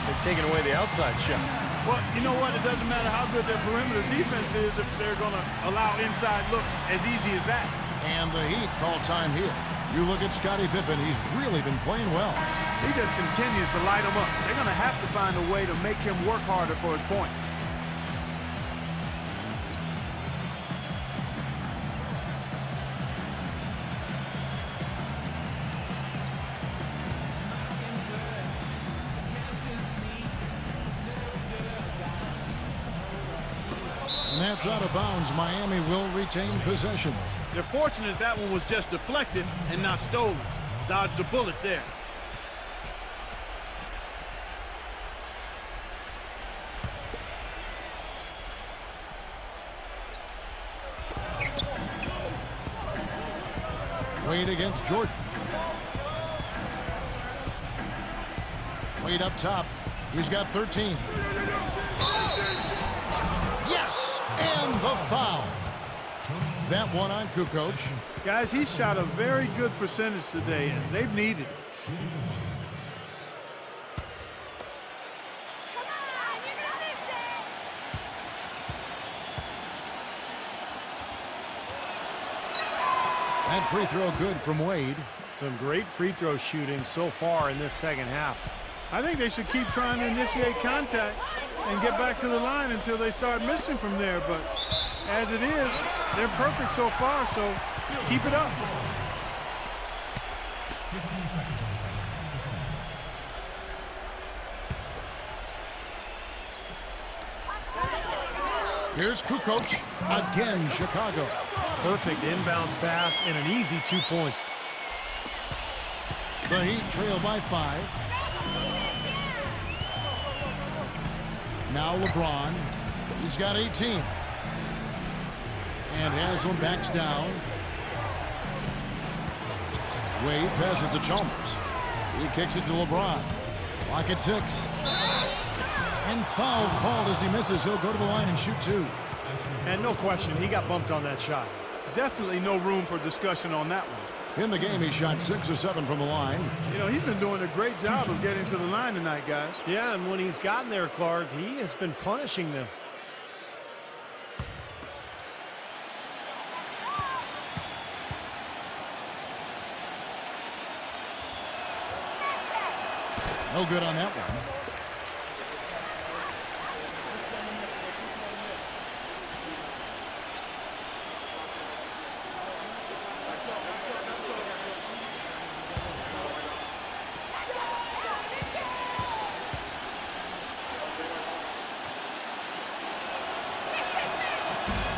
they've taken away the outside shot. Well, you know what? It doesn't matter how good their perimeter defense is if they're going to allow inside looks as easy as that. And the Heat call time here. You look at Scottie Pippen. He's really been playing well. He just continues to light them up. They're going to have to find a way to make him work harder for his point. And that's out of bounds. Miami will retain possession. They're fortunate that one was just deflected and not stolen. Dodged a bullet there. Wade against Jordan. Wade up top. He's got 13. Yes! And the foul. That one on Kukoc. Guys, he shot a very good percentage today, and they've needed it. That free throw good from Wade. Some great free throw shooting so far in this second half. I think they should keep trying to initiate contact and get back to the line until they start missing from there. But as it is, they're perfect so far, so keep it up. Here's Kukoc. Again, Chicago. Perfect inbounds pass and an easy 2 points. The Heat trail by 5. Now LeBron. He's got 18. And Haslam backs down. Wade passes to Chalmers. He kicks it to LeBron. Clock at 6. And foul called as he misses. He'll go to the line and shoot 2. And no question, he got bumped on that shot. Definitely no room for discussion on that one. In the game, he shot 6 of 7 from the line. You know, he's been doing a great job of getting to the line tonight, guys. Yeah, and when he's gotten there, Clark, he has been punishing them. No good on that one.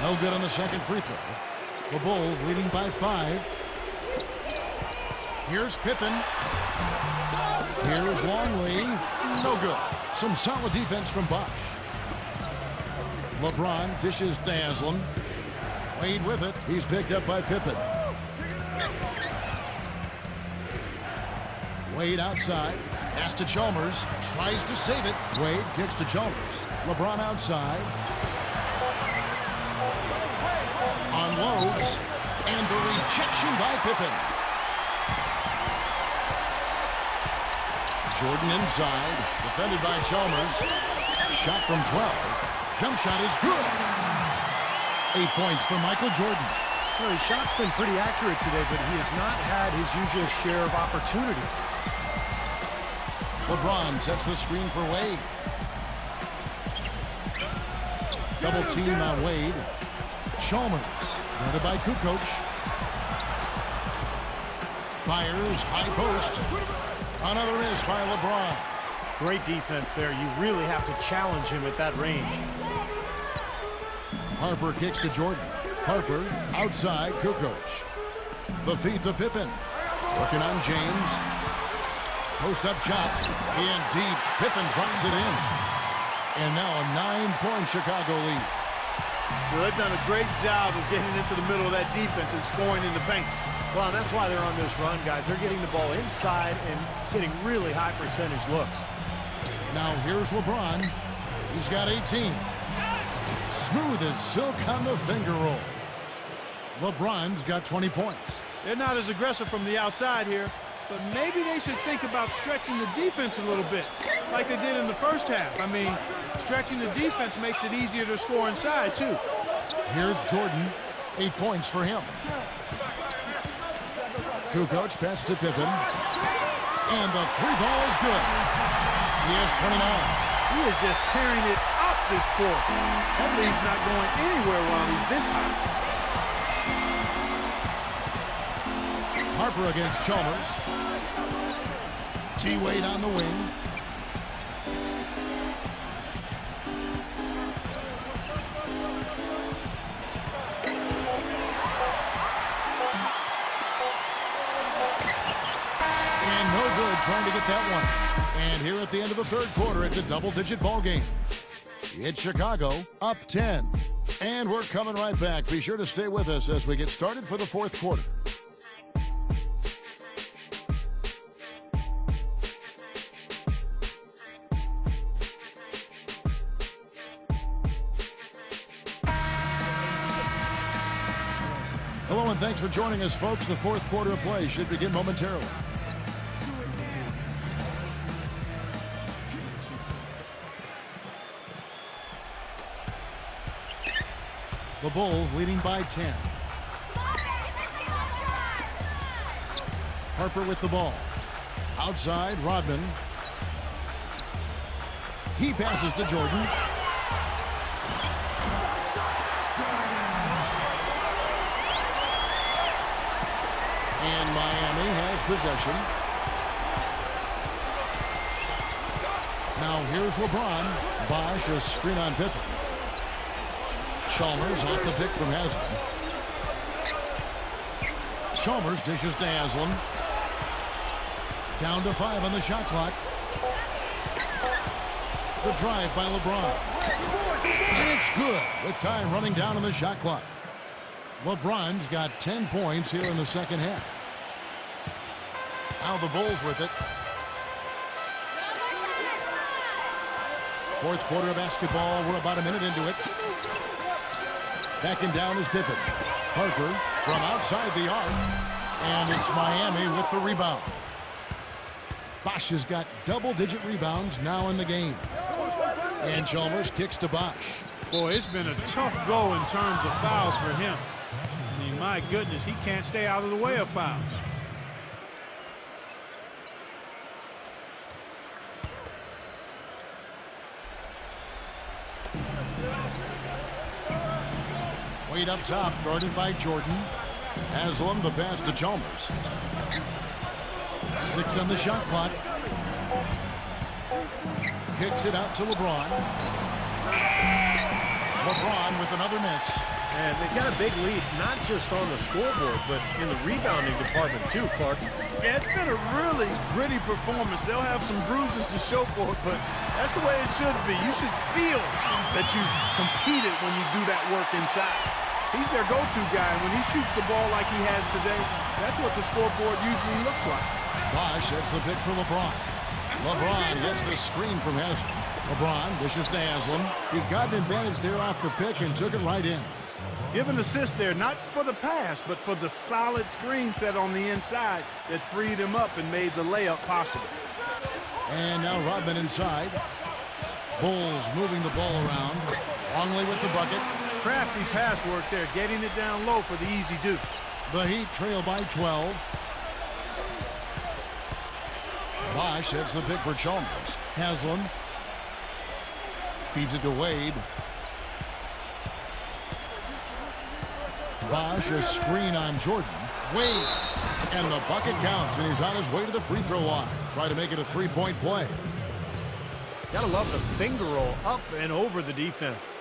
No good on the second free throw. The Bulls leading by 5. Here's Pippen. Here's Longley. No good. Some solid defense from Bosch. LeBron dishes to Haslam. Wade with it. He's picked up by Pippen. Wade outside. Pass to Chalmers. Tries to save it. Wade kicks to Chalmers. LeBron outside. Unloads. And the rejection by Pippen. Jordan inside, defended by Chalmers. Shot from 12. Jump shot is good. 8 points for Michael Jordan. Well, his shot's been pretty accurate today, but he has not had his usual share of opportunities. LeBron sets the screen for Wade. Double team on Wade. Chalmers, guarded by Kukoc. Fires, high post. Another miss by LeBron. Great defense there. You really have to challenge him at that range. Harper kicks to Jordan. Harper outside Kukoc. The feed to Pippen. Working on James. Post-up shot. In deep. Pippen drops it in. And now a 9-point Chicago lead. Well, they've done a great job of getting into the middle of that defense and scoring in the paint. Well, and that's why they're on this run, guys. They're getting the ball inside and getting really high percentage looks. Now here's LeBron. He's got 18. Smooth as silk on the finger roll. LeBron's got 20 points. They're not as aggressive from the outside here, but maybe they should think about stretching the defense a little bit, like they did in the first half. I mean, stretching the defense makes it easier to score inside, too. Here's Jordan. 8 points for him. Kukoc passes to Pippen. And the 3-ball is good. He has 29. He is just tearing it up this court. That lead's not going anywhere while he's this high. Harper against Chalmers. T-Wade on the wing. Trying to get that one. And here at the end of the third quarter, it's a double-digit ball game. It's Chicago up 10. And we're coming right back. Be sure to stay with us as we get started for the fourth quarter. Hello and thanks for joining us, folks. The fourth quarter of play should begin momentarily. The Bulls leading by 10. Harper with the ball. Outside, Rodman. He passes to Jordan. And Miami has possession. Now here's LeBron. Bosch, a screen on Pippen. Chalmers off the pick from Haslam. Chalmers dishes to Haslam. Down to 5 on the shot clock. The drive by LeBron. And it's good with time running down on the shot clock. LeBron's got 10 points here in the second half. Now the Bulls with it. Fourth quarter of basketball. We're about a minute into it. Backing down is Pippen. Parker from outside the arc. And it's Miami with the rebound. Bosch has got double-digit rebounds now in the game. And Chalmers kicks to Bosch. Boy, it's been a tough go in terms of fouls for him. I mean, my goodness, he can't stay out of the way of fouls. Wade up top, guarded by Jordan. Haslam, the pass to Chalmers. 6 on the shot clock. Kicks it out to LeBron. LeBron with another miss. And they've got a big lead, not just on the scoreboard, but in the rebounding department too, Clark. Yeah, it's been a really gritty performance. They'll have some bruises to show for it, but that's the way it should be. You should feel that you've competed when you do that work inside. He's their go-to guy, and when he shoots the ball like he has today, that's what the scoreboard usually looks like. Bosch hits the pick for LeBron. LeBron gets the screen from Haslam. LeBron dishes to Haslam. He got an advantage there off the pick and took it right in. Give an assist there, not for the pass, but for the solid screen set on the inside that freed him up and made the layup possible. And now Rodman inside. Bulls moving the ball around. Longley with the bucket. Crafty pass work there, getting it down low for the easy deuce. The Heat trail by 12. Bosch hits the pick for Chalmers. Haslam feeds it to Wade. Bosch a screen on Jordan. Wade. And the bucket counts, and he's on his way to the free throw line. Try to make it a three-point play. Gotta love the finger roll up and over the defense.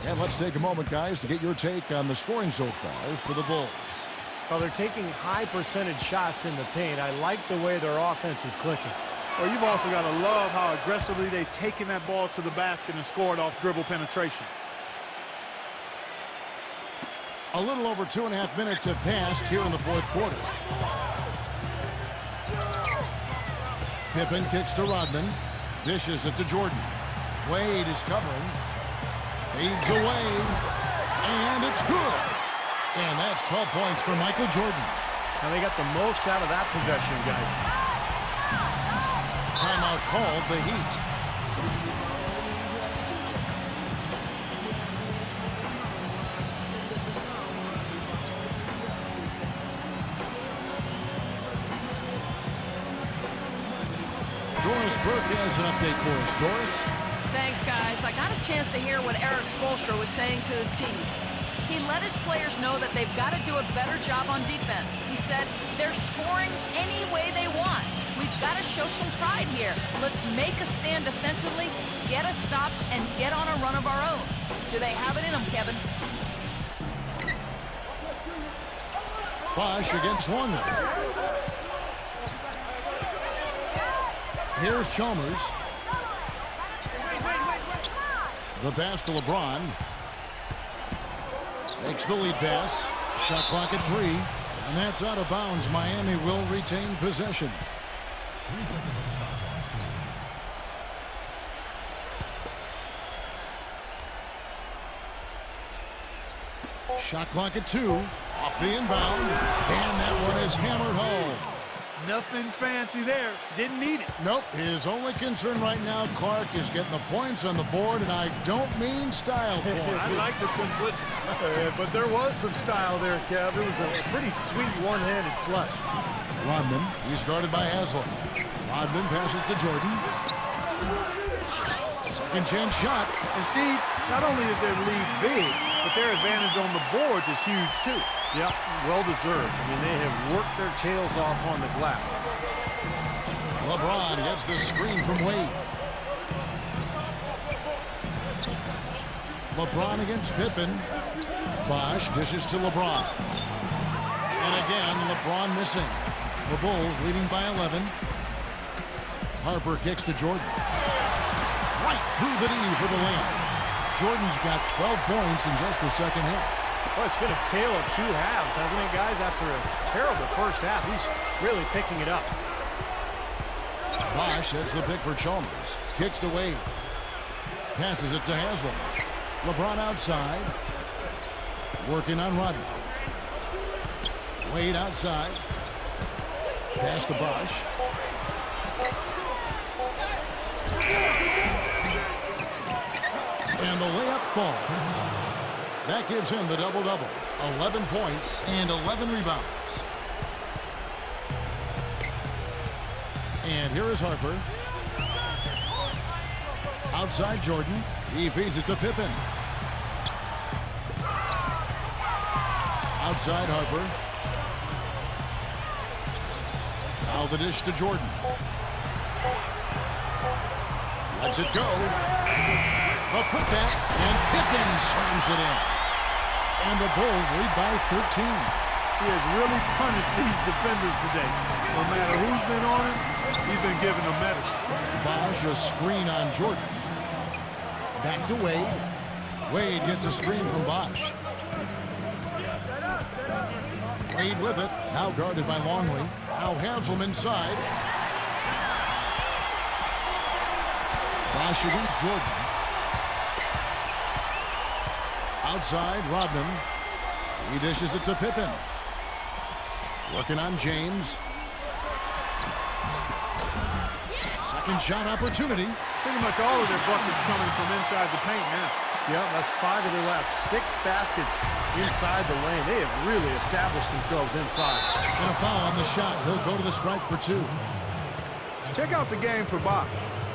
And let's take a moment, guys, to get your take on the scoring so far for the Bulls. Well, they're taking high percentage shots in the paint. I like the way their offense is clicking. Well, you've also got to love how aggressively they've taken that ball to the basket and scored off dribble penetration. A little over 2.5 minutes have passed here in the fourth quarter. Pippen kicks to Rodman. Dishes it to Jordan. Wade is covering. Fades away. And it's good. And that's 12 points for Michael Jordan. And they got the most out of that possession, guys. Timeout called the Heat. Doris Burke has an update for us. Doris? Thanks, guys. I got a chance to hear what Eric Spoelstra was saying to his team. He let his players know that they've got to do a better job on defense. He said they're scoring any way they want. We've got to show some pride here. Let's make a stand defensively, get us stops, and get on a run of our own. Do they have it in them, Kevin? Bosch against Longley. Here's Chalmers. The pass to LeBron. Makes the lead pass. Shot clock at 3. And that's out of bounds. Miami will retain possession. Shot clock at 2. Off the inbound. And that one is hammered home. Nothing fancy there. Didn't need it. Nope. His only concern right now, Clark, is getting the points on the board, and I don't mean style points. I like the simplicity. But there was some style there, Kev. It was a pretty sweet one-handed flush. Rodman, he's guarded by Haslam. Rodman passes to Jordan. Second chance shot. And Steve, not only is their lead big, but their advantage on the boards is huge too. Yeah, well deserved. I mean, they have worked their tails off on the glass. LeBron gets the screen from Wade. LeBron against Pippen. Bosh dishes to LeBron. And again, LeBron missing. The Bulls leading by 11. Harper kicks to Jordan. Right through the knee for the layup. Jordan's got 12 points in just the second half. Well, it's been a tale of two halves, hasn't it, guys? After a terrible first half, he's really picking it up. Bosh sets the pick for Chalmers. Kicks to Wade. Passes it to Haslam. LeBron outside. Working on Rodman. Wade outside. Pass to Bosh. And the layup falls. That gives him the double-double. 11 points and 11 rebounds. And here is Harper. Outside Jordan. He feeds it to Pippen. Outside Harper. Now the dish to Jordan. Lets it go. A putback, and Pippen slams it in. And the Bulls lead by 13. He has really punished these defenders today. No matter who's been on him, he's been giving them medicine. Bosh a screen on Jordan. Back to Wade. Wade gets a screen from Bosh. Wade with it. Now guarded by Longley. Now Haslam inside. Bosh against Jordan. Outside, Rodman. He dishes it to Pippen. Working on James. Second shot opportunity. Pretty much all of their buckets coming from inside the paint now. Yeah, that's 5 of their last 6 baskets inside the lane. They have really established themselves inside. And a foul on the shot. He'll go to the stripe for 2. Check out the game for Bosh.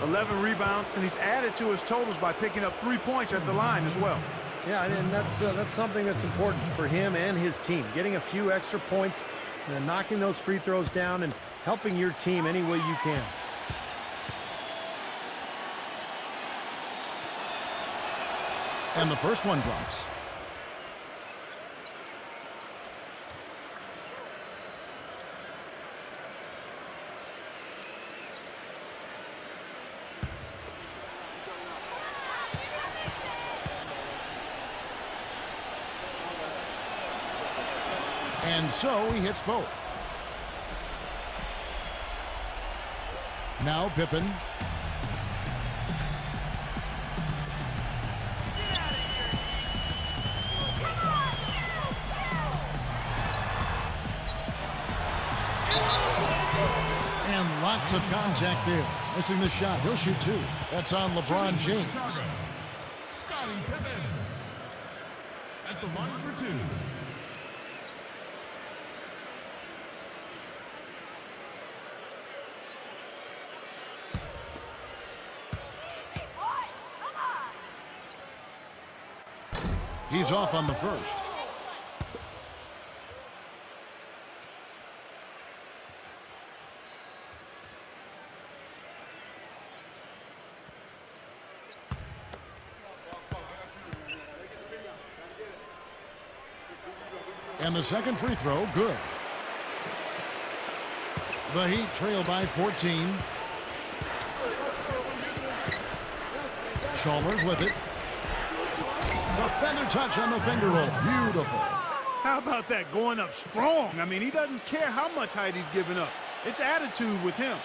11 rebounds, and he's added to his totals by picking up 3 points at the line as well. Yeah, and that's something that's important for him and his team. Getting a few extra points, and knocking those free throws down, and helping your team any way you can. And the first one drops. And so he hits both. Now Pippen. And lots of contact there. Missing the shot. He'll shoot 2. That's on LeBron James. Scottie Pippen at the line for 2. He's off on the first. And the second free throw, good. The Heat trail by 14. Chalmers with it. The feather touch on the finger roll. Beautiful. How about that, going up strong? I mean, he doesn't care how much height he's giving up. It's attitude with him.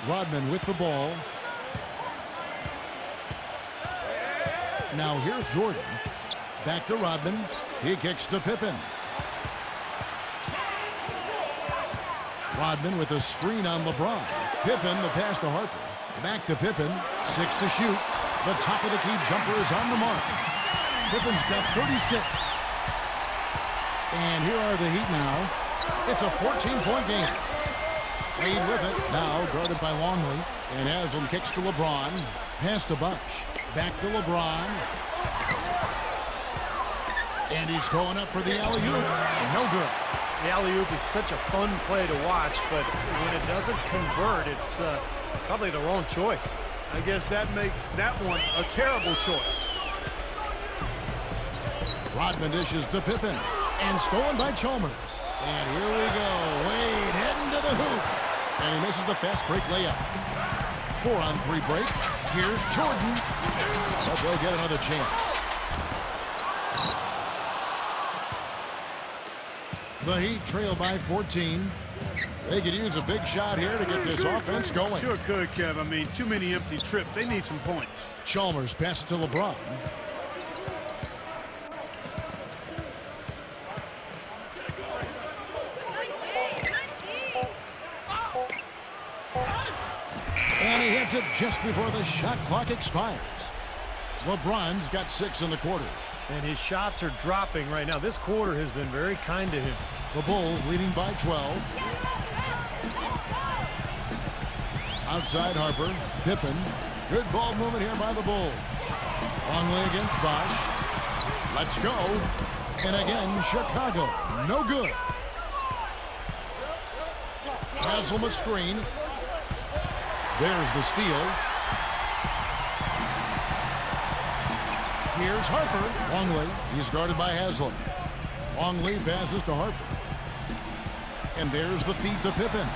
Rodman with the ball. Now here's Jordan. Back to Rodman. He kicks to Pippen. Rodman with a screen on LeBron. Pippen, the pass to Harper. Back to Pippen. 6 to shoot. The top of the key jumper is on the mark. Pippen's got 36. And here are the Heat now. It's a 14-point game. Wade with it. Now guarded by Longley. And Haslam kicks to LeBron. Pass to Bosh. Back to LeBron. And he's going up for the alley-oop. No good. The alley-oop is such a fun play to watch, but when it doesn't convert, it's probably the wrong choice. I guess that makes that one a terrible choice. Rodman dishes to Pippen, and stolen by Chalmers. And here we go. Wade heading to the hoop. And he misses the fast break layup. 4-on-3 break. Here's Jordan. But they'll get another chance. The Heat trail by 14. They could use a big shot here to get this offense going. Sure could, Kev. I mean, too many empty trips. They need some points. Chalmers passes to LeBron. And he hits it just before the shot clock expires. LeBron's got 6 in the quarter. And his shots are dropping right now. This quarter has been very kind to him. The Bulls leading by 12. Outside Harper. Pippen. Good ball movement here by the Bulls. Longley against Bosch. Let's go. And again, Chicago. No good. Haslam a screen. There's the steal. Here's Harper. Longley. He's guarded by Haslam. Longley passes to Harper. And there's the feed to Pippen.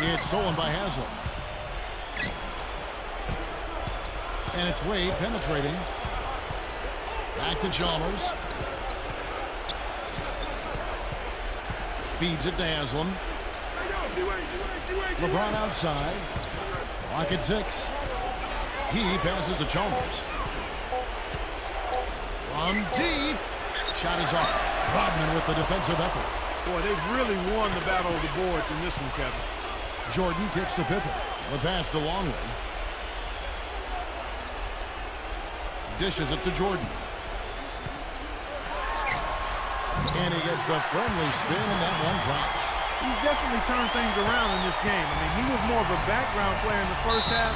It's stolen by Haslam. And it's Wade penetrating. Back to Chalmers. Feeds it to Haslam. LeBron outside. Clock at 6. He passes to Chalmers. On deep. Shot is off. Rodman with the defensive effort. Boy, they've really won the battle of the boards in this one, Kevin. Jordan kicks to Pippen. The pass to Longley. Dishes it to Jordan. And he gets the friendly spin, and that one drops. He's definitely turned things around in this game. I mean, he was more of a background player in the first half.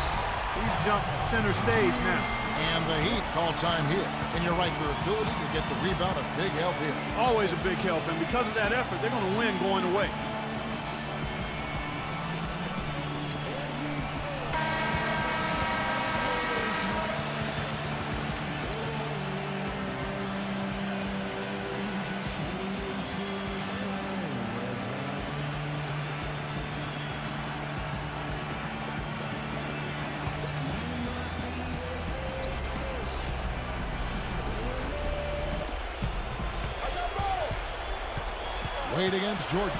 He's jumped center stage now. And the Heat call time here. And you're right, their ability to get the rebound, a big help here. Always a big help, and because of that effort, they're going to win going away. Wade against Jordan.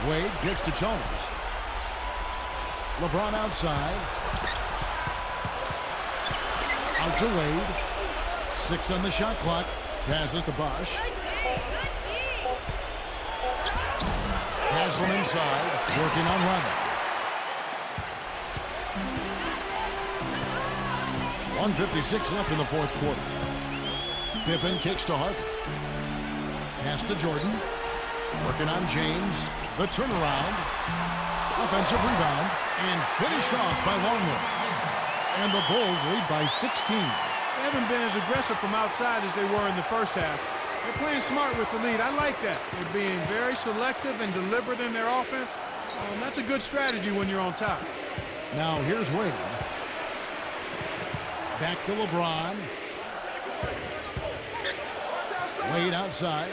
Wade kicks to Chalmers. LeBron outside. Out to Wade. 6 on the shot clock. Passes to Bosch. Haslam inside. Working on Rodman. 1:56 left in the fourth quarter. Pippen kicks to Harper. Pass to Jordan. Working on James. The turnaround. Offensive rebound. And finished off by Longley. And the Bulls lead by 16. They haven't been as aggressive from outside as they were in the first half. They're playing smart with the lead. I like that. They're being very selective and deliberate in their offense. That's a good strategy when you're on top. Now here's Wade. Back to LeBron. Wade outside.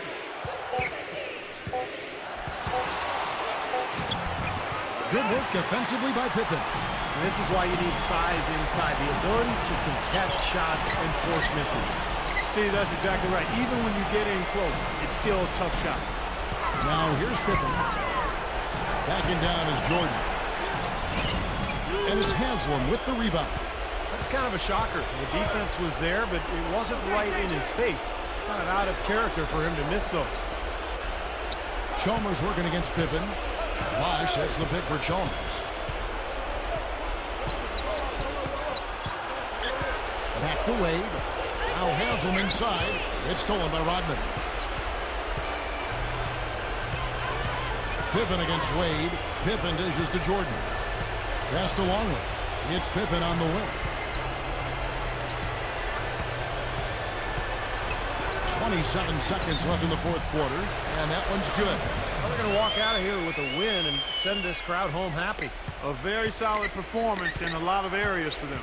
Good work defensively by Pippen. And this is why you need size inside, the ability to contest shots and force misses. Steve, that's exactly right. Even when you get in close, it's still a tough shot. Now here's Pippen. Backing down is Jordan. And it's Haslam with the rebound. That's kind of a shocker. The defense was there, but it wasn't right in his face. Kind of out of character for him to miss those. Chalmers working against Pippen. Bosch sets the pick for Chalmers. Back to Wade. Now Haslam inside. It's stolen by Rodman. Pippen against Wade. Pippen dishes to Jordan. Pass to Longley. It's Pippen on the wing. 27 seconds left in the fourth quarter, and that one's good. Well, they're going to walk out of here with a win and send this crowd home happy. A very solid performance in a lot of areas for them.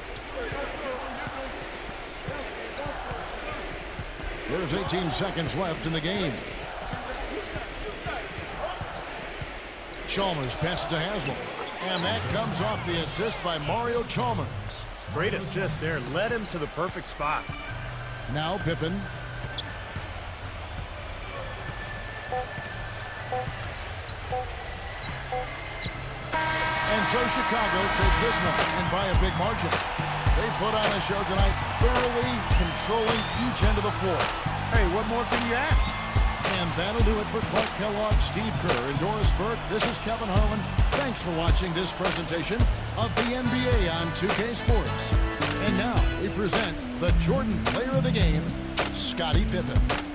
There's 18 seconds left in the game. Chalmers passes to Haslam, and that comes off the assist by Mario Chalmers. Great assist there. Led him to the perfect spot. Now Pippen. And so Chicago takes this one, and by a big margin. They put on a show tonight, thoroughly controlling each end of the floor. Hey, what more can you ask? And that'll do it for Clark Kellogg, Steve Kerr, and Doris Burke. This is Kevin Harlan. Thanks for watching this presentation of the NBA on 2K Sports. And now we present the Jordan Player of the Game, Scottie Pippen.